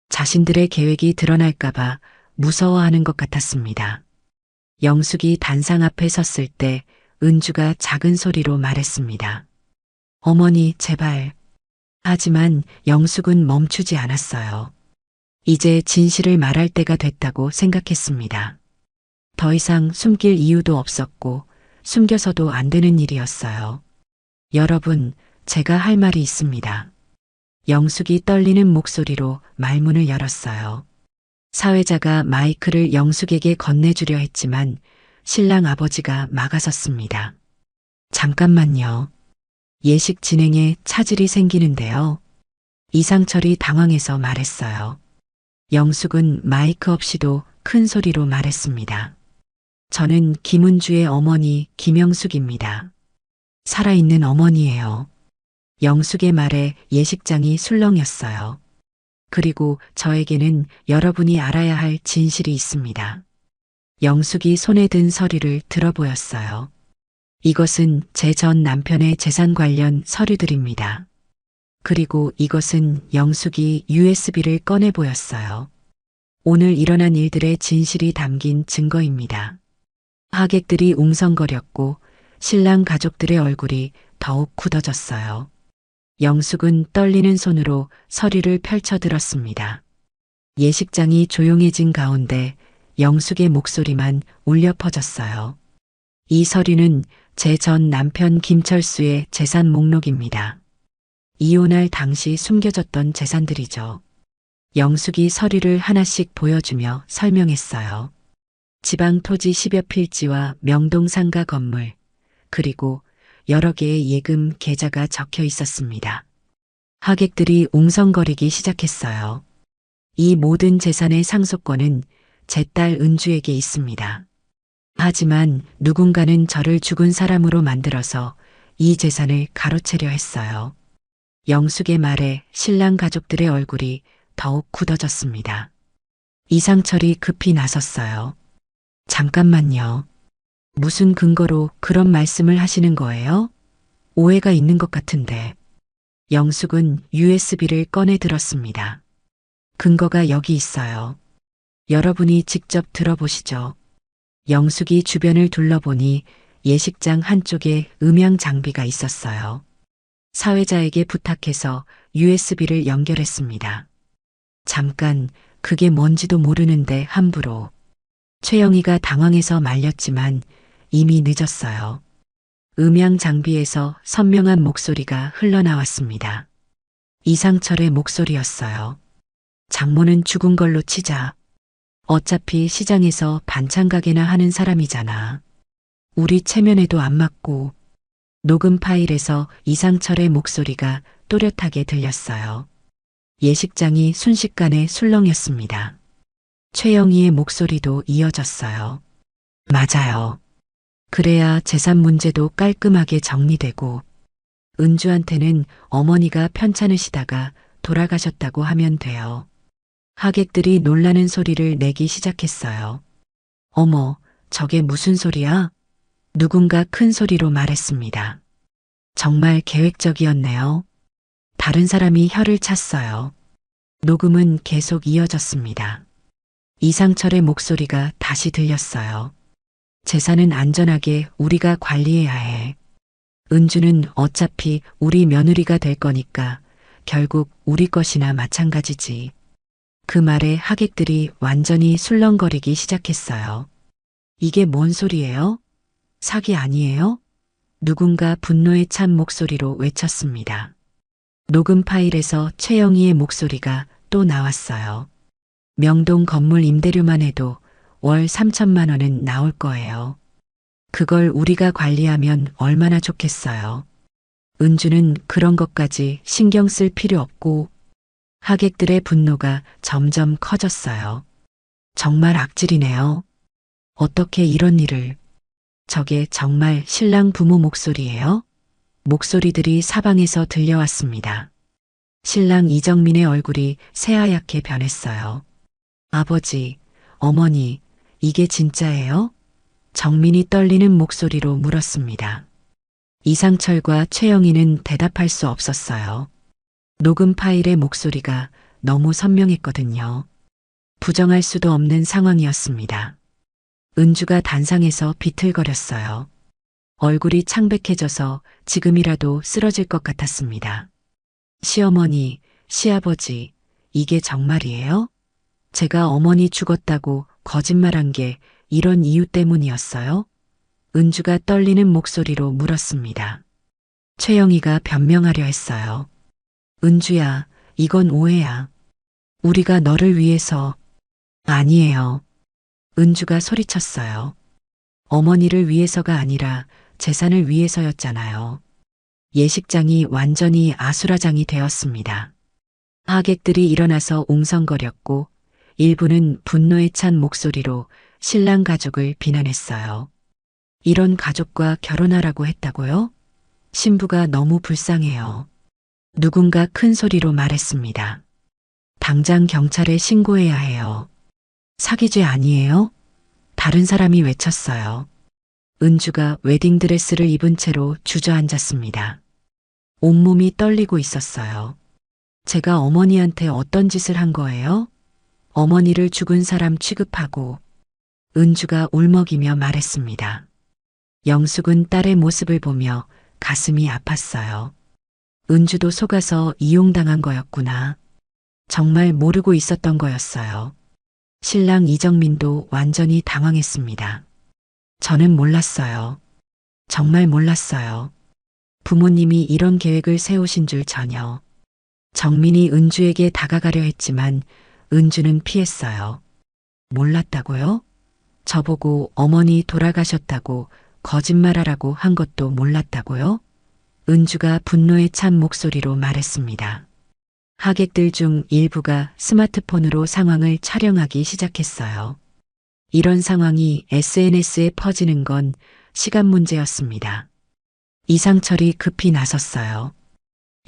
자신들의 계획이 드러날까봐 무서워하는 것 같았습니다. 영숙이 단상 앞에 섰을 때 은주가 작은 소리로 말했습니다. 어머니, 제발. 하지만 영숙은 멈추지 않았어요. 이제 진실을 말할 때가 됐다고 생각했습니다. 더 이상 숨길 이유도 없었고 숨겨서도 안 되는 일이었어요. 여러분, 제가 할 말이 있습니다. 영숙이 떨리는 목소리로 말문을 열었어요. 사회자가 마이크를 영숙에게 건네주려 했지만 신랑 아버지가 막아섰습니다. 잠깐만요. 예식 진행에 차질이 생기는데요. 이상철이 당황해서 말했어요. 영숙은 마이크 없이도 큰 소리로 말했습니다. 저는 김은주의 어머니 김영숙입니다. 살아있는 어머니예요. 영숙의 말에 예식장이 술렁였어요. 그리고 저에게는 여러분이 알아야 할 진실이 있습니다. 영숙이 손에 든 서류를 들어보였어요. 이것은 제 전 남편의 재산 관련 서류들입니다. 그리고 이것은 영숙이 USB를 꺼내 보였어요. 오늘 일어난 일들의 진실이 담긴 증거입니다. 하객들이 웅성거렸고 신랑 가족들의 얼굴이 더욱 굳어졌어요. 영숙은 떨리는 손으로 서류를 펼쳐들었습니다. 예식장이 조용해진 가운데 영숙의 목소리만 울려 퍼졌어요. 이 서류는 제 전 남편 김철수의 재산 목록입니다. 이혼할 당시 숨겨졌던 재산들이죠. 영숙이 서류를 하나씩 보여주며 설명했어요. 지방 토지 10여 필지와 명동 상가 건물, 그리고 여러 개의 예금 계좌가 적혀 있었습니다. 하객들이 웅성거리기 시작했어요. 이 모든 재산의 상속권은 제 딸 은주에게 있습니다. 하지만 누군가는 저를 죽은 사람으로 만들어서 이 재산을 가로채려 했어요. 영숙의 말에 신랑 가족들의 얼굴이 더욱 굳어졌습니다. 이상철이 급히 나섰어요. 잠깐만요. 무슨 근거로 그런 말씀을 하시는 거예요? 오해가 있는 것 같은데. 영숙은 USB를 꺼내 들었습니다. 근거가 여기 있어요. 여러분이 직접 들어보시죠. 영숙이 주변을 둘러보니 예식장 한쪽에 음향 장비가 있었어요. 사회자에게 부탁해서 USB를 연결했습니다. 잠깐, 그게 뭔지도 모르는데 함부로. 최영희가 당황해서 말렸지만 이미 늦었어요. 음향 장비에서 선명한 목소리가 흘러나왔습니다. 이상철의 목소리였어요. 장모는 죽은 걸로 치자. 어차피 시장에서 반찬 가게나 하는 사람이잖아. 우리 체면에도 안 맞고. 녹음 파일에서 이상철의 목소리가 또렷하게 들렸어요. 예식장이 순식간에 술렁였습니다. 최영희의 목소리도 이어졌어요. 맞아요. 그래야 재산 문제도 깔끔하게 정리되고 은주한테는 어머니가 편찮으시다가 돌아가셨다고 하면 돼요. 하객들이 놀라는 소리를 내기 시작했어요. 어머, 저게 무슨 소리야? 누군가 큰 소리로 말했습니다. 정말 계획적이었네요. 다른 사람이 혀를 찼어요. 녹음은 계속 이어졌습니다. 이상철의 목소리가 다시 들렸어요. 재산은 안전하게 우리가 관리해야 해. 은주는 어차피 우리 며느리가 될 거니까 결국 우리 것이나 마찬가지지. 그 말에 하객들이 완전히 술렁거리기 시작했어요. 이게 뭔 소리예요? 사기 아니에요? 누군가 분노에 찬 목소리로 외쳤습니다. 녹음 파일에서 최영희의 목소리가 또 나왔어요. 명동 건물 임대료만 해도 월 3천만 원은 나올 거예요. 그걸 우리가 관리하면 얼마나 좋겠어요. 은주는 그런 것까지 신경 쓸 필요 없고 하객들의 분노가 점점 커졌어요. 정말 악질이네요. 어떻게 이런 일을. 저게 정말 신랑 부모 목소리예요? 목소리들이 사방에서 들려왔습니다. 신랑 이정민의 얼굴이 새하얗게 변했어요. 아버지, 어머니, 이게 진짜예요? 정민이 떨리는 목소리로 물었습니다. 이상철과 최영희는 대답할 수 없었어요. 녹음 파일의 목소리가 너무 선명했거든요. 부정할 수도 없는 상황이었습니다. 은주가 단상에서 비틀거렸어요. 얼굴이 창백해져서 지금이라도 쓰러질 것 같았습니다. 시어머니, 시아버지, 이게 정말이에요? 제가 어머니 죽었다고 거짓말한 게 이런 이유 때문이었어요? 은주가 떨리는 목소리로 물었습니다. 최영희가 변명하려 했어요. 은주야, 이건 오해야. 우리가 너를 위해서. 아니에요. 은주가 소리쳤어요. 어머니를 위해서가 아니라 재산을 위해서였잖아요. 예식장이 완전히 아수라장이 되었습니다. 하객들이 일어나서 웅성거렸고 일부는 분노에 찬 목소리로 신랑 가족을 비난했어요. 이런 가족과 결혼하라고 했다고요? 신부가 너무 불쌍해요. 누군가 큰 소리로 말했습니다. 당장 경찰에 신고해야 해요. 사기죄 아니에요? 다른 사람이 외쳤어요. 은주가 웨딩드레스를 입은 채로 주저앉았습니다. 온몸이 떨리고 있었어요. 제가 어머니한테 어떤 짓을 한 거예요? 어머니를 죽은 사람 취급하고. 은주가 울먹이며 말했습니다. 영숙은 딸의 모습을 보며 가슴이 아팠어요. 은주도 속아서 이용당한 거였구나. 정말 모르고 있었던 거였어요. 신랑 이정민도 완전히 당황했습니다. 저는 몰랐어요. 정말 몰랐어요. 부모님이 이런 계획을 세우신 줄 전혀. 정민이 은주에게 다가가려 했지만 은주는 피했어요. 몰랐다고요? 저보고 어머니 돌아가셨다고 거짓말하라고 한 것도 몰랐다고요? 은주가 분노에 찬 목소리로 말했습니다. 하객들 중 일부가 스마트폰으로 상황을 촬영하기 시작했어요. 이런 상황이 SNS에 퍼지는 건 시간 문제였습니다. 이상철이 급히 나섰어요.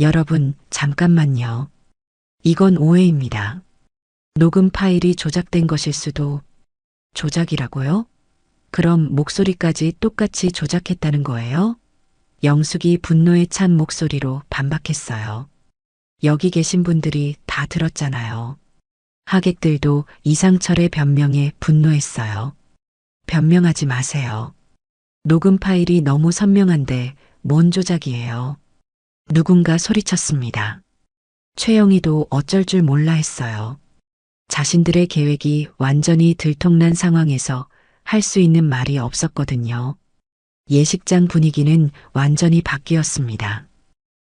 여러분, 잠깐만요. 이건 오해입니다. 녹음 파일이 조작된 것일 수도. 조작이라고요? 그럼 목소리까지 똑같이 조작했다는 거예요? 영숙이 분노에 찬 목소리로 반박했어요. 여기 계신 분들이 다 들었잖아요. 하객들도 이상철의 변명에 분노했어요. 변명하지 마세요. 녹음 파일이 너무 선명한데 뭔 조작이에요? 누군가 소리쳤습니다. 최영희도 어쩔 줄 몰라 했어요. 자신들의 계획이 완전히 들통난 상황에서 할 수 있는 말이 없었거든요. 예식장 분위기는 완전히 바뀌었습니다.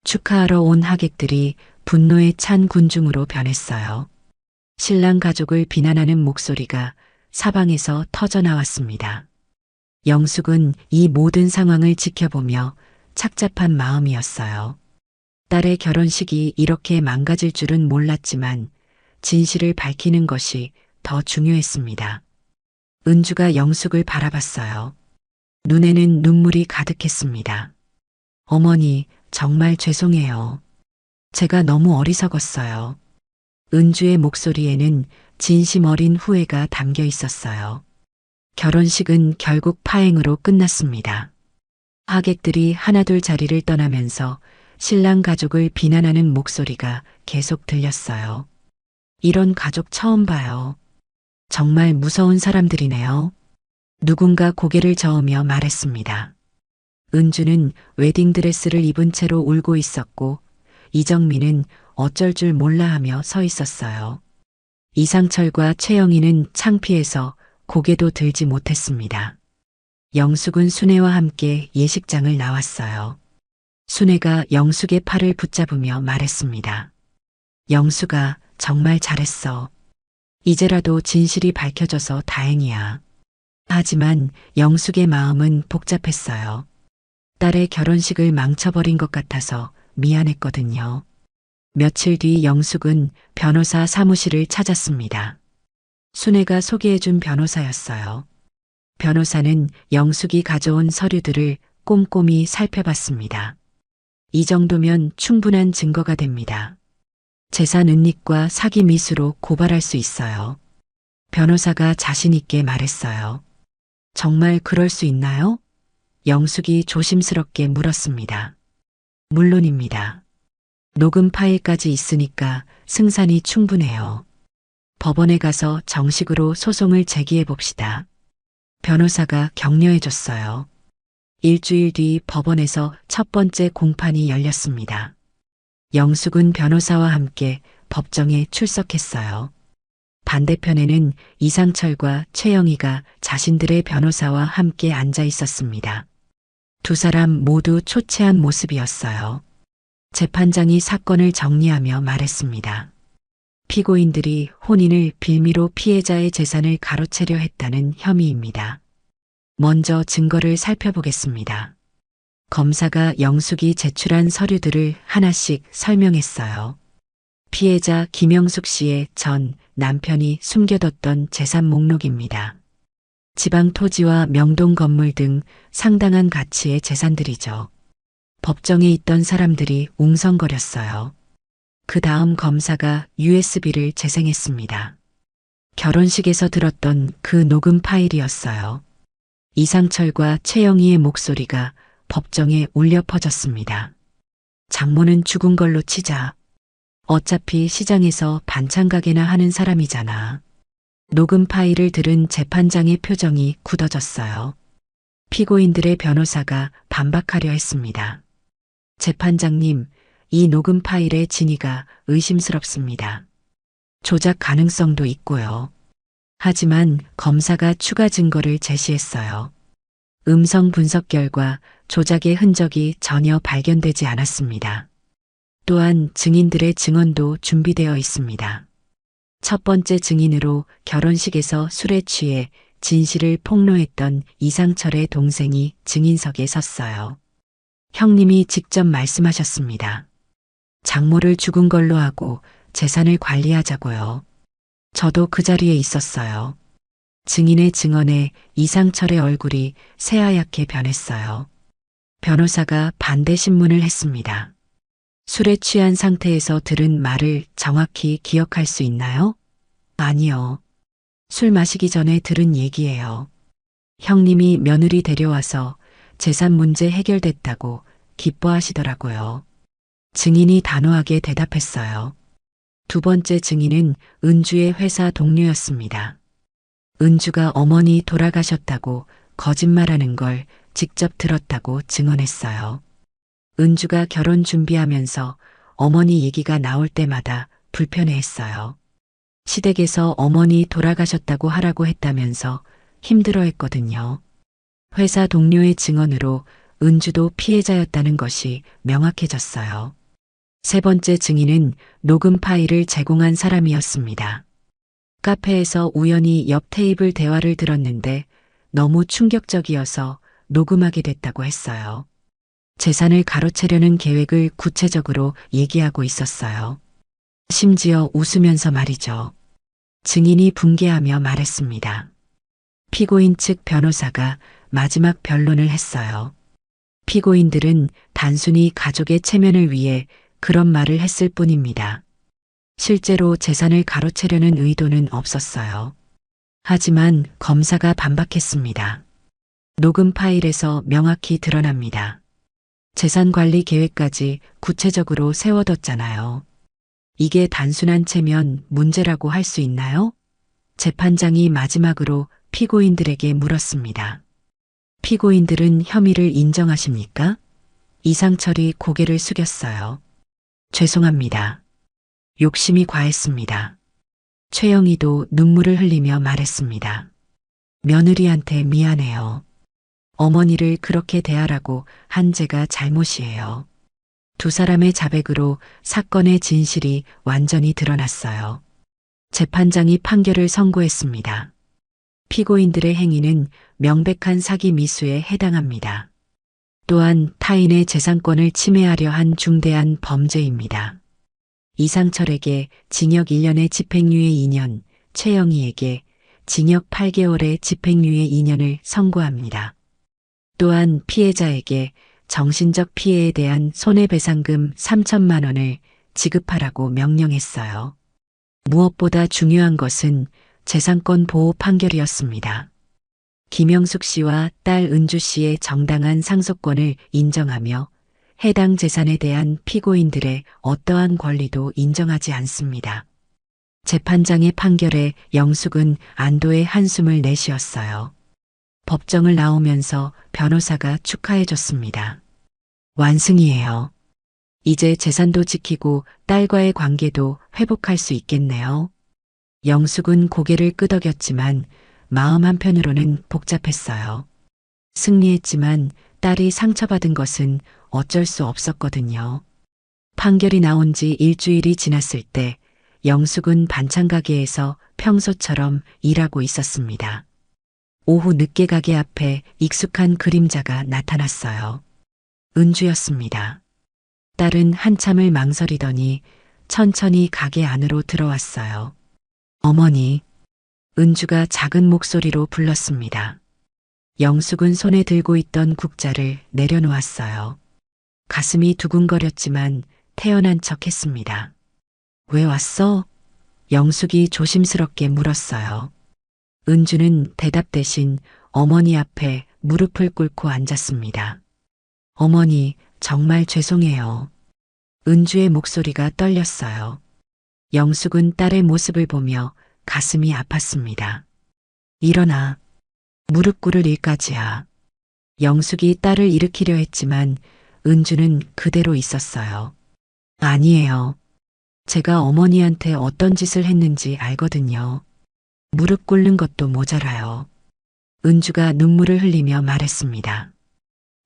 축하하러 온 하객들이 분노에 찬 군중으로 변했어요. 신랑 가족을 비난하는 목소리가 사방에서 터져나왔습니다. 영숙은 이 모든 상황을 지켜보며 착잡한 마음이었어요. 딸의 결혼식이 이렇게 망가질 줄은 몰랐지만 진실을 밝히는 것이 더 중요했습니다. 은주가 영숙을 바라봤어요. 눈에는 눈물이 가득했습니다. 어머니, 정말 죄송해요. 제가 너무 어리석었어요. 은주의 목소리에는 진심 어린 후회가 담겨 있었어요. 결혼식은 결국 파행으로 끝났습니다. 하객들이 하나둘 자리를 떠나면서 신랑 가족을 비난하는 목소리가 계속 들렸어요. 이런 가족 처음 봐요. 정말 무서운 사람들이네요. 누군가 고개를 저으며 말했습니다. 은주는 웨딩드레스를 입은 채로 울고 있었고 이정민은 어쩔 줄 몰라 하며 서 있었어요. 이상철과 최영희는 창피해서 고개도 들지 못했습니다. 영숙은 순애와 함께 예식장을 나왔어요. 순애가 영숙의 팔을 붙잡으며 말했습니다. 영숙아, 정말 잘했어. 이제라도 진실이 밝혀져서 다행이야. 하지만 영숙의 마음은 복잡했어요. 딸의 결혼식을 망쳐버린 것 같아서 미안했거든요. 며칠 뒤 영숙은 변호사 사무실을 찾았습니다. 순애가 소개해준 변호사였어요. 변호사는 영숙이 가져온 서류들을 꼼꼼히 살펴봤습니다. 이 정도면 충분한 증거가 됩니다. 재산 은닉과 사기 미수로 고발할 수 있어요. 변호사가 자신 있게 말했어요. 정말 그럴 수 있나요? 영숙이 조심스럽게 물었습니다. 물론입니다. 녹음 파일까지 있으니까 승산이 충분해요. 법원에 가서 정식으로 소송을 제기해 봅시다. 변호사가 격려해 줬어요. 일주일 뒤 법원에서 첫 번째 공판이 열렸습니다. 영숙은 변호사와 함께 법정에 출석했어요. 반대편에는 이상철과 최영희가 자신들의 변호사와 함께 앉아 있었습니다. 두 사람 모두 초췌한 모습이었어요. 재판장이 사건을 정리하며 말했습니다. 피고인들이 혼인을 빌미로 피해자의 재산을 가로채려 했다는 혐의입니다. 먼저 증거를 살펴보겠습니다. 검사가 영숙이 제출한 서류들을 하나씩 설명했어요. 피해자 김영숙 씨의 전 남편이 숨겨뒀던 재산 목록입니다. 지방 토지와 명동 건물 등 상당한 가치의 재산들이죠. 법정에 있던 사람들이 웅성거렸어요. 그 다음 검사가 USB를 재생했습니다. 결혼식에서 들었던 그 녹음 파일이었어요. 이상철과 최영희의 목소리가 법정에 울려 퍼졌습니다. 장모는 죽은 걸로 치자. 어차피 시장에서 반찬 가게나 하는 사람이잖아. 녹음 파일을 들은 재판장의 표정이 굳어졌어요. 피고인들의 변호사가 반박하려 했습니다. 재판장님, 이 녹음 파일의 진위가 의심스럽습니다. 조작 가능성도 있고요. 하지만 검사가 추가 증거를 제시했어요. 음성 분석 결과 조작의 흔적이 전혀 발견되지 않았습니다. 또한 증인들의 증언도 준비되어 있습니다. 첫 번째 증인으로 결혼식에서 술에 취해 진실을 폭로했던 이상철의 동생이 증인석에 섰어요. 형님이 직접 말씀하셨습니다. 장모를 죽은 걸로 하고 재산을 관리하자고요. 저도 그 자리에 있었어요. 증인의 증언에 이상철의 얼굴이 새하얗게 변했어요. 변호사가 반대 신문을 했습니다. 술에 취한 상태에서 들은 말을 정확히 기억할 수 있나요? 아니요. 술 마시기 전에 들은 얘기예요. 형님이 며느리 데려와서 재산 문제 해결됐다고 기뻐하시더라고요. 증인이 단호하게 대답했어요. 두 번째 증인은 은주의 회사 동료였습니다. 은주가 어머니 돌아가셨다고 거짓말하는 걸 직접 들었다고 증언했어요. 은주가 결혼 준비하면서 어머니 얘기가 나올 때마다 불편해했어요. 시댁에서 어머니 돌아가셨다고 하라고 했다면서 힘들어했거든요. 회사 동료의 증언으로 은주도 피해자였다는 것이 명확해졌어요. 세 번째 증인은 녹음 파일을 제공한 사람이었습니다. 카페에서 우연히 옆 테이블 대화를 들었는데 너무 충격적이어서 녹음하게 됐다고 했어요. 재산을 가로채려는 계획을 구체적으로 얘기하고 있었어요. 심지어 웃으면서 말이죠. 증인이 붕괴하며 말했습니다. 피고인 측 변호사가 마지막 변론을 했어요. 피고인들은 단순히 가족의 체면을 위해 그런 말을 했을 뿐입니다. 실제로 재산을 가로채려는 의도는 없었어요. 하지만 검사가 반박했습니다. 녹음 파일에서 명확히 드러납니다. 재산 관리 계획까지 구체적으로 세워뒀잖아요. 이게 단순한 체면 문제라고 할 수 있나요? 재판장이 마지막으로 피고인들에게 물었습니다. 피고인들은 혐의를 인정하십니까? 이상철이 고개를 숙였어요. 죄송합니다. 욕심이 과했습니다. 최영희도 눈물을 흘리며 말했습니다. 며느리한테 미안해요. 어머니를 그렇게 대하라고 한 제가 잘못이에요. 두 사람의 자백으로 사건의 진실이 완전히 드러났어요. 재판장이 판결을 선고했습니다. 피고인들의 행위는 명백한 사기 미수에 해당합니다. 또한 타인의 재산권을 침해하려 한 중대한 범죄입니다. 이상철에게 징역 1년의 집행유예 2년, 최영희에게 징역 8개월의 집행유예 2년을 선고합니다. 또한 피해자에게 정신적 피해에 대한 손해배상금 3천만 원을 지급하라고 명령했어요. 무엇보다 중요한 것은 재산권 보호 판결이었습니다. 김영숙 씨와 딸 은주 씨의 정당한 상속권을 인정하며 해당 재산에 대한 피고인들의 어떠한 권리도 인정하지 않습니다. 재판장의 판결에 영숙은 안도의 한숨을 내쉬었어요. 법정을 나오면서 변호사가 축하해줬습니다. 완승이에요. 이제 재산도 지키고 딸과의 관계도 회복할 수 있겠네요. 영숙은 고개를 끄덕였지만 마음 한편으로는 복잡했어요. 승리했지만 딸이 상처받은 것은 어쩔 수 없었거든요. 판결이 나온 지 일주일이 지났을 때 영숙은 반찬 가게에서 평소처럼 일하고 있었습니다. 오후 늦게 가게 앞에 익숙한 그림자가 나타났어요. 은주였습니다. 딸은 한참을 망설이더니 천천히 가게 안으로 들어왔어요. 어머니, 은주가 작은 목소리로 불렀습니다. 영숙은 손에 들고 있던 국자를 내려놓았어요. 가슴이 두근거렸지만 태연한 척 했습니다. 왜 왔어? 영숙이 조심스럽게 물었어요. 은주는 대답 대신 어머니 앞에 무릎을 꿇고 앉았습니다. 어머니, 정말 죄송해요. 은주의 목소리가 떨렸어요. 영숙은 딸의 모습을 보며 가슴이 아팠습니다. 일어나. 무릎 꿇을 일까지야. 영숙이 딸을 일으키려 했지만 은주는 그대로 있었어요. 아니에요. 제가 어머니한테 어떤 짓을 했는지 알거든요. 무릎 꿇는 것도 모자라요. 은주가 눈물을 흘리며 말했습니다.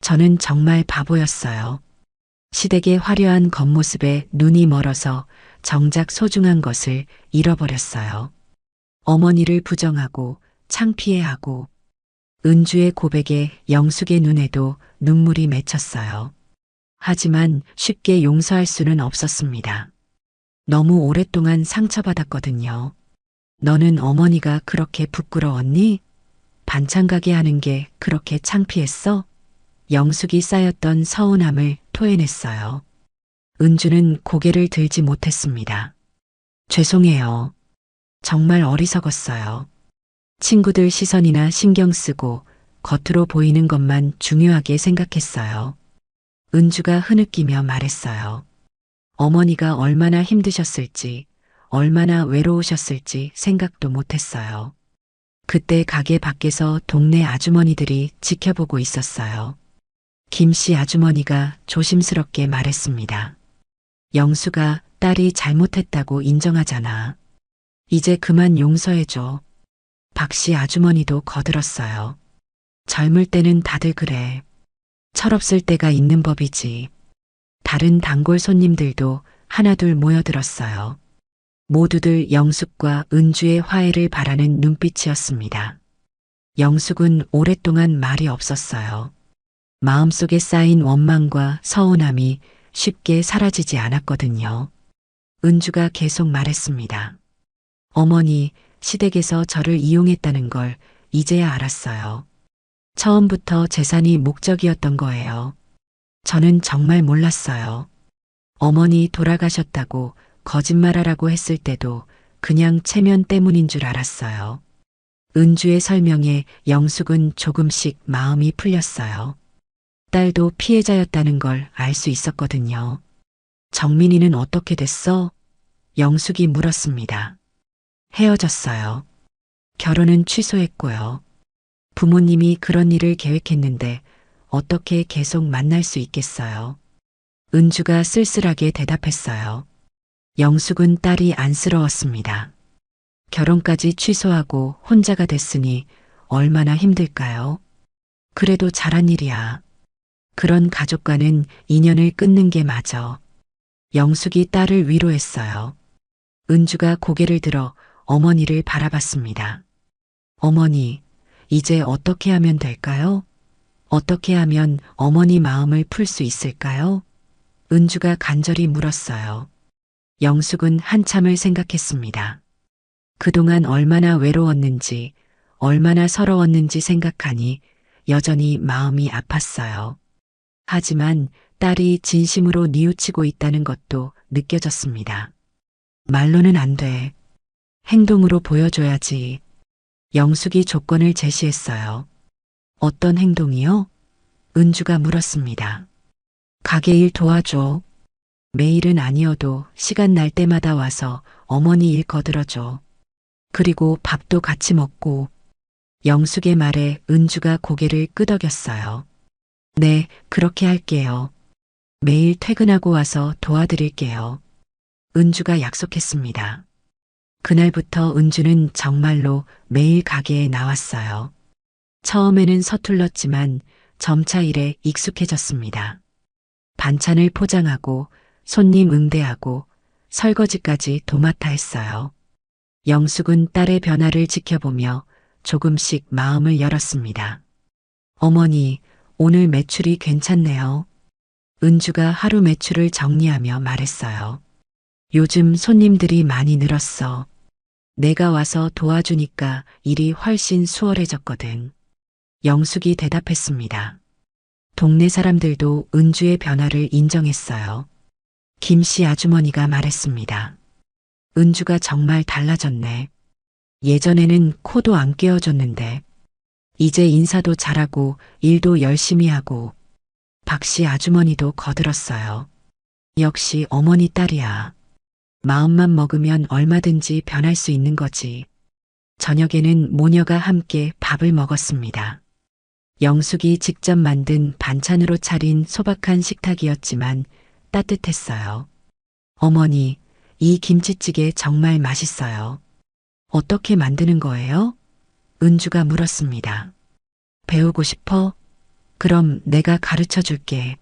저는 정말 바보였어요. 시댁의 화려한 겉모습에 눈이 멀어서 정작 소중한 것을 잃어버렸어요. 어머니를 부정하고 창피해하고 은주의 고백에 영숙의 눈에도 눈물이 맺혔어요. 하지만 쉽게 용서할 수는 없었습니다. 너무 오랫동안 상처받았거든요. 너는 어머니가 그렇게 부끄러웠니? 반찬 가게 하는 게 그렇게 창피했어? 영숙이 쌓였던 서운함을 토해냈어요. 은주는 고개를 들지 못했습니다. 죄송해요. 정말 어리석었어요. 친구들 시선이나 신경 쓰고 겉으로 보이는 것만 중요하게 생각했어요. 은주가 흐느끼며 말했어요. 어머니가 얼마나 힘드셨을지, 얼마나 외로우셨을지 생각도 못했어요. 그때 가게 밖에서 동네 아주머니들이 지켜보고 있었어요. 김씨 아주머니가 조심스럽게 말했습니다. 영수가 딸이 잘못했다고 인정하잖아. 이제 그만 용서해줘. 박씨 아주머니도 거들었어요. 젊을 때는 다들 그래. 철없을 때가 있는 법이지. 다른 단골 손님들도 하나둘 모여들었어요. 모두들 영숙과 은주의 화해를 바라는 눈빛이었습니다. 영숙은 오랫동안 말이 없었어요. 마음속에 쌓인 원망과 서운함이 쉽게 사라지지 않았거든요. 은주가 계속 말했습니다. 어머니, 시댁에서 저를 이용했다는 걸 이제야 알았어요. 처음부터 재산이 목적이었던 거예요. 저는 정말 몰랐어요. 어머니 돌아가셨다고 거짓말하라고 했을 때도 그냥 체면 때문인 줄 알았어요. 은주의 설명에 영숙은 조금씩 마음이 풀렸어요. 딸도 피해자였다는 걸 알 수 있었거든요. 정민이는 어떻게 됐어? 영숙이 물었습니다. 헤어졌어요. 결혼은 취소했고요. 부모님이 그런 일을 계획했는데 어떻게 계속 만날 수 있겠어요? 은주가 쓸쓸하게 대답했어요. 영숙은 딸이 안쓰러웠습니다. 결혼까지 취소하고 혼자가 됐으니 얼마나 힘들까요? 그래도 잘한 일이야. 그런 가족과는 인연을 끊는 게 맞아. 영숙이 딸을 위로했어요. 은주가 고개를 들어 어머니를 바라봤습니다. 어머니, 이제 어떻게 하면 될까요? 어떻게 하면 어머니 마음을 풀 수 있을까요? 은주가 간절히 물었어요. 영숙은 한참을 생각했습니다. 그동안 얼마나 외로웠는지, 얼마나 서러웠는지 생각하니 여전히 마음이 아팠어요. 하지만 딸이 진심으로 뉘우치고 있다는 것도 느껴졌습니다. 말로는 안 돼. 행동으로 보여줘야지. 영숙이 조건을 제시했어요. 어떤 행동이요? 은주가 물었습니다. 가게 일 도와줘. 매일은 아니어도 시간 날 때마다 와서 어머니 일 거들어줘. 그리고 밥도 같이 먹고. 영숙의 말에 은주가 고개를 끄덕였어요. 네, 그렇게 할게요. 매일 퇴근하고 와서 도와드릴게요. 은주가 약속했습니다. 그날부터 은주는 정말로 매일 가게에 나왔어요. 처음에는 서툴렀지만 점차 일에 익숙해졌습니다. 반찬을 포장하고 손님 응대하고 설거지까지 도맡아 했어요. 영숙은 딸의 변화를 지켜보며 조금씩 마음을 열었습니다. 어머니, 오늘 매출이 괜찮네요. 은주가 하루 매출을 정리하며 말했어요. 요즘 손님들이 많이 늘었어. 내가 와서 도와주니까 일이 훨씬 수월해졌거든. 영숙이 대답했습니다. 동네 사람들도 은주의 변화를 인정했어요. 김씨 아주머니가 말했습니다. 은주가 정말 달라졌네. 예전에는 코도 안 꿰어줬는데 이제 인사도 잘하고 일도 열심히 하고 박씨 아주머니도 거들었어요. 역시 어머니 딸이야. 마음만 먹으면 얼마든지 변할 수 있는 거지. 저녁에는 모녀가 함께 밥을 먹었습니다. 영숙이 직접 만든 반찬으로 차린 소박한 식탁이었지만 따뜻했어요. 어머니, 이 김치찌개 정말 맛있어요. 어떻게 만드는 거예요? 은주가 물었습니다. 배우고 싶어? 그럼 내가 가르쳐 줄게.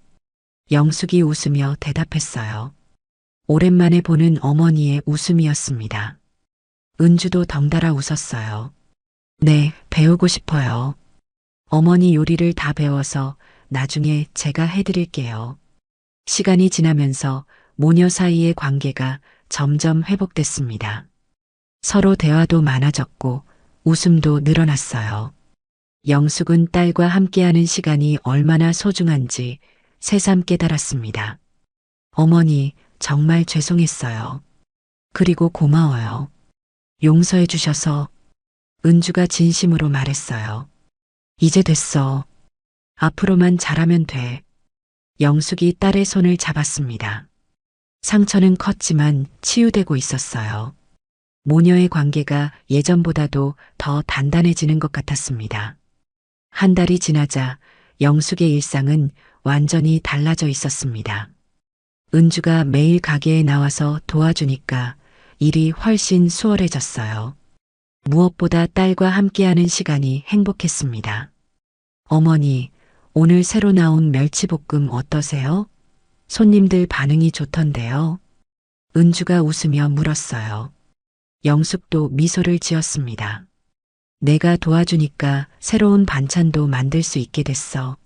영숙이 웃으며 대답했어요. 오랜만에 보는 어머니의 웃음이었습니다. 은주도 덩달아 웃었어요. 네, 배우고 싶어요. 어머니 요리를 다 배워서 나중에 제가 해드릴게요. 시간이 지나면서 모녀 사이의 관계가 점점 회복됐습니다. 서로 대화도 많아졌고 웃음도 늘어났어요. 영숙은 딸과 함께하는 시간이 얼마나 소중한지 새삼 깨달았습니다. 어머니, 정말 죄송했어요. 그리고 고마워요. 용서해 주셔서. 은주가 진심으로 말했어요. 이제 됐어. 앞으로만 잘하면 돼. 영숙이 딸의 손을 잡았습니다. 상처는 컸지만 치유되고 있었어요. 모녀의 관계가 예전보다도 더 단단해지는 것 같았습니다. 한 달이 지나자 영숙의 일상은 완전히 달라져 있었습니다. 은주가 매일 가게에 나와서 도와주니까 일이 훨씬 수월해졌어요. 무엇보다 딸과 함께하는 시간이 행복했습니다. 어머니, 오늘 새로 나온 멸치볶음 어떠세요? 손님들 반응이 좋던데요. 은주가 웃으며 물었어요. 영숙도 미소를 지었습니다. 내가 도와주니까 새로운 반찬도 만들 수 있게 됐어.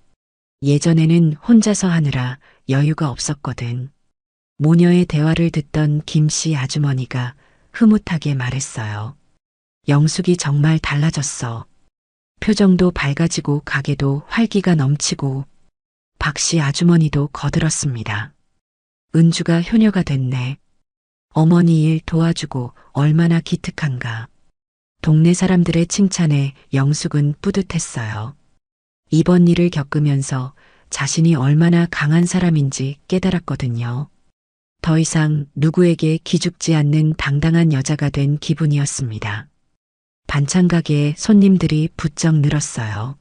예전에는 혼자서 하느라 여유가 없었거든. 모녀의 대화를 듣던 김씨 아주머니가 흐뭇하게 말했어요. 영숙이 정말 달라졌어. 표정도 밝아지고 가게도 활기가 넘치고 박씨 아주머니도 거들었습니다. 은주가 효녀가 됐네. 어머니 일 도와주고 얼마나 기특한가. 동네 사람들의 칭찬에 영숙은 뿌듯했어요. 이번 일을 겪으면서 자신이 얼마나 강한 사람인지 깨달았거든요. 더 이상 누구에게 기죽지 않는 당당한 여자가 된 기분이었습니다. 반찬 가게에 손님들이 부쩍 늘었어요.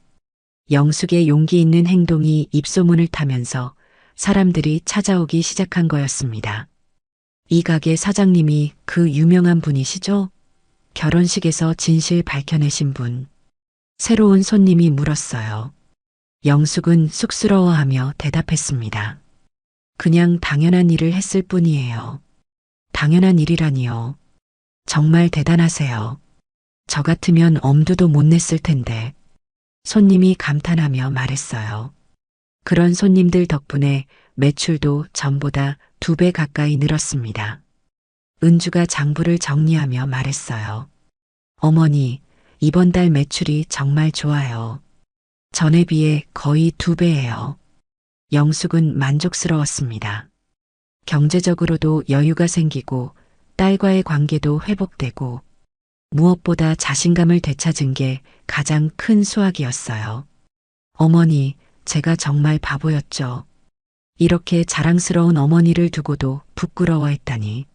영숙의 용기 있는 행동이 입소문을 타면서 사람들이 찾아오기 시작한 거였습니다. 이 가게 사장님이 그 유명한 분이시죠? 결혼식에서 진실 밝혀내신 분. 새로운 손님이 물었어요. 영숙은 쑥스러워하며 대답했습니다. 그냥 당연한 일을 했을 뿐이에요. 당연한 일이라니요. 정말 대단하세요. 저 같으면 엄두도 못 냈을 텐데. 손님이 감탄하며 말했어요. 그런 손님들 덕분에 매출도 전보다 2배 가까이 늘었습니다. 은주가 장부를 정리하며 말했어요. 어머니, 이번 달 매출이 정말 좋아요. 전에 비해 거의 2배예요. 영숙은 만족스러웠습니다. 경제적으로도 여유가 생기고 딸과의 관계도 회복되고 무엇보다 자신감을 되찾은 게 가장 큰 수확이었어요. 어머니, 제가 정말 바보였죠. 이렇게 자랑스러운 어머니를 두고도 부끄러워했다니.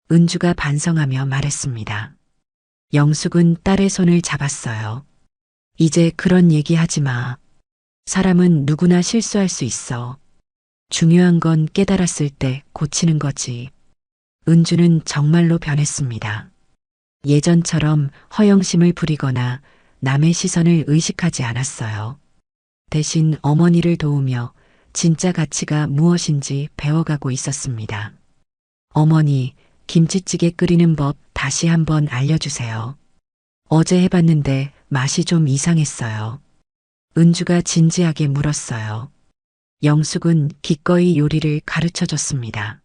은주가 반성하며 말했습니다. 영숙은 딸의 손을 잡았어요. 이제 그런 얘기 하지 마. 사람은 누구나 실수할 수 있어. 중요한 건 깨달았을 때 고치는 거지. 은주는 정말로 변했습니다. 예전처럼 허영심을 부리거나 남의 시선을 의식하지 않았어요. 대신 어머니를 도우며 진짜 가치가 무엇인지 배워가고 있었습니다. 어머니, 김치찌개 끓이는 법 다시 한번 알려주세요. 어제 해봤는데 맛이 좀 이상했어요. 은주가 진지하게 물었어요. 영숙은 기꺼이 요리를 가르쳐줬습니다.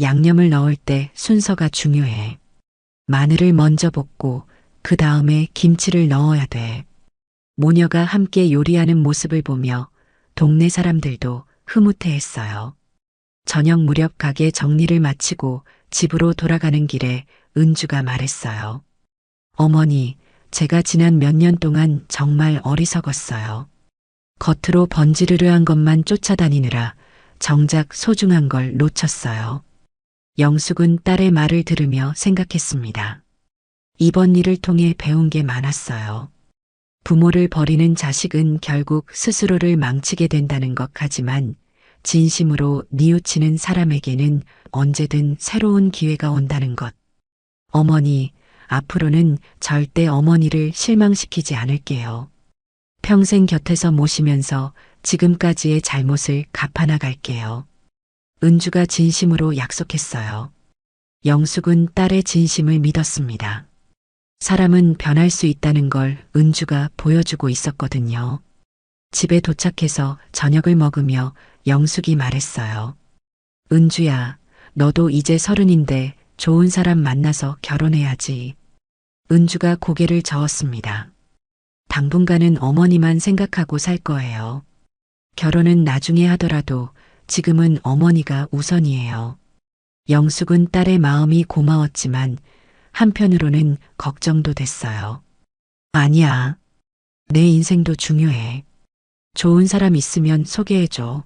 양념을 넣을 때 순서가 중요해. 마늘을 먼저 볶고 그 다음에 김치를 넣어야 돼. 모녀가 함께 요리하는 모습을 보며 동네 사람들도 흐뭇해했어요. 저녁 무렵 가게 정리를 마치고 집으로 돌아가는 길에 은주가 말했어요. 어머니, 제가 지난 몇 년 동안 정말 어리석었어요. 겉으로 번지르르한 것만 쫓아다니느라 정작 소중한 걸 놓쳤어요. 영숙은 딸의 말을 들으며 생각했습니다. 이번 일을 통해 배운 게 많았어요. 부모를 버리는 자식은 결국 스스로를 망치게 된다는 것 하지만 진심으로 뉘우치는 사람에게는 언제든 새로운 기회가 온다는 것. 어머니, 앞으로는 절대 어머니를 실망시키지 않을게요. 평생 곁에서 모시면서 지금까지의 잘못을 갚아나갈게요. 은주가 진심으로 약속했어요. 영숙은 딸의 진심을 믿었습니다. 사람은 변할 수 있다는 걸 은주가 보여주고 있었거든요. 집에 도착해서 저녁을 먹으며 영숙이 말했어요. 은주야, 너도 이제 30인데 좋은 사람 만나서 결혼해야지. 은주가 고개를 저었습니다. 당분간은 어머니만 생각하고 살 거예요. 결혼은 나중에 하더라도 지금은 어머니가 우선이에요. 영숙은 딸의 마음이 고마웠지만 한편으로는 걱정도 됐어요. 아니야. 내 인생도 중요해. 좋은 사람 있으면 소개해줘.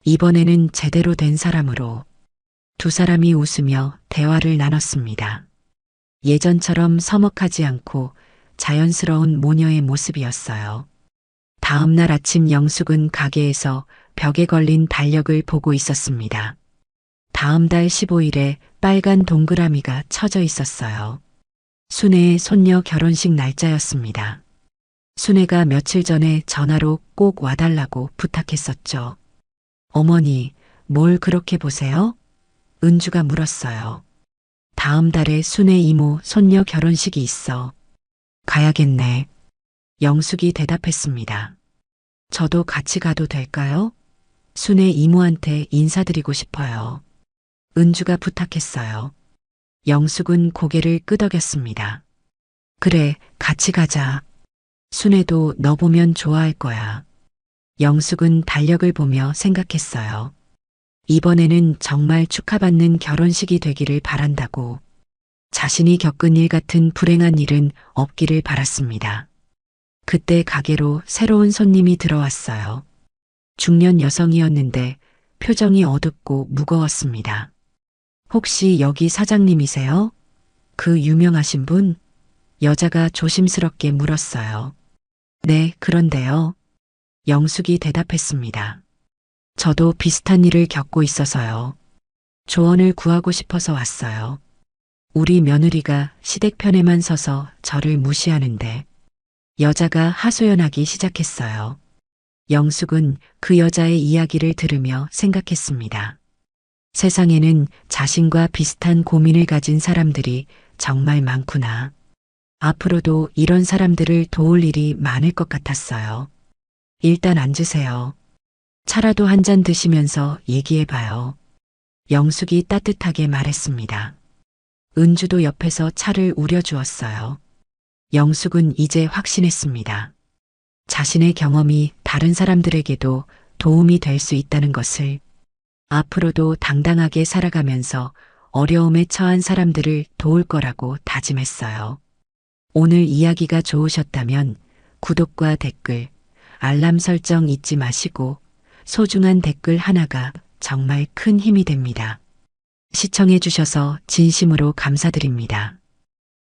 이번에는 제대로 된 사람으로. 두 사람이 웃으며 대화를 나눴습니다. 예전처럼 서먹하지 않고 자연스러운 모녀의 모습이었어요. 다음 날 아침 영숙은 가게에서 벽에 걸린 달력을 보고 있었습니다. 다음 달 15일에 빨간 동그라미가 쳐져 있었어요. 순애의 손녀 결혼식 날짜였습니다. 순애가 며칠 전에 전화로 꼭 와달라고 부탁했었죠. 어머니, 뭘 그렇게 보세요? 은주가 물었어요. 다음 달에 순애 이모 손녀 결혼식이 있어. 가야겠네. 영숙이 대답했습니다. 저도 같이 가도 될까요? 순애 이모한테 인사드리고 싶어요. 은주가 부탁했어요. 영숙은 고개를 끄덕였습니다. 그래, 같이 가자. 순애도 너 보면 좋아할 거야. 영숙은 달력을 보며 생각했어요. 이번에는 정말 축하받는 결혼식이 되기를 바란다고. 자신이 겪은 일 같은 불행한 일은 없기를 바랐습니다. 그때 가게로 새로운 손님이 들어왔어요. 중년 여성이었는데 표정이 어둡고 무거웠습니다. 혹시 여기 사장님이세요? 그 유명하신 분? 여자가 조심스럽게 물었어요. 네, 그런데요. 영숙이 대답했습니다. 저도 비슷한 일을 겪고 있어서요. 조언을 구하고 싶어서 왔어요. 우리 며느리가 시댁편에만 서서 저를 무시하는데. 여자가 하소연하기 시작했어요. 영숙은 그 여자의 이야기를 들으며 생각했습니다. 세상에는 자신과 비슷한 고민을 가진 사람들이 정말 많구나. 앞으로도 이런 사람들을 도울 일이 많을 것 같았어요. 일단 앉으세요. 차라도 한 잔 드시면서 얘기해봐요. 영숙이 따뜻하게 말했습니다. 은주도 옆에서 차를 우려주었어요. 영숙은 이제 확신했습니다. 자신의 경험이 다른 사람들에게도 도움이 될 수 있다는 것을. 앞으로도 당당하게 살아가면서 어려움에 처한 사람들을 도울 거라고 다짐했어요. 오늘 이야기가 좋으셨다면 구독과 댓글, 알람 설정 잊지 마시고 소중한 댓글 하나가 정말 큰 힘이 됩니다. 시청해 주셔서 진심으로 감사드립니다.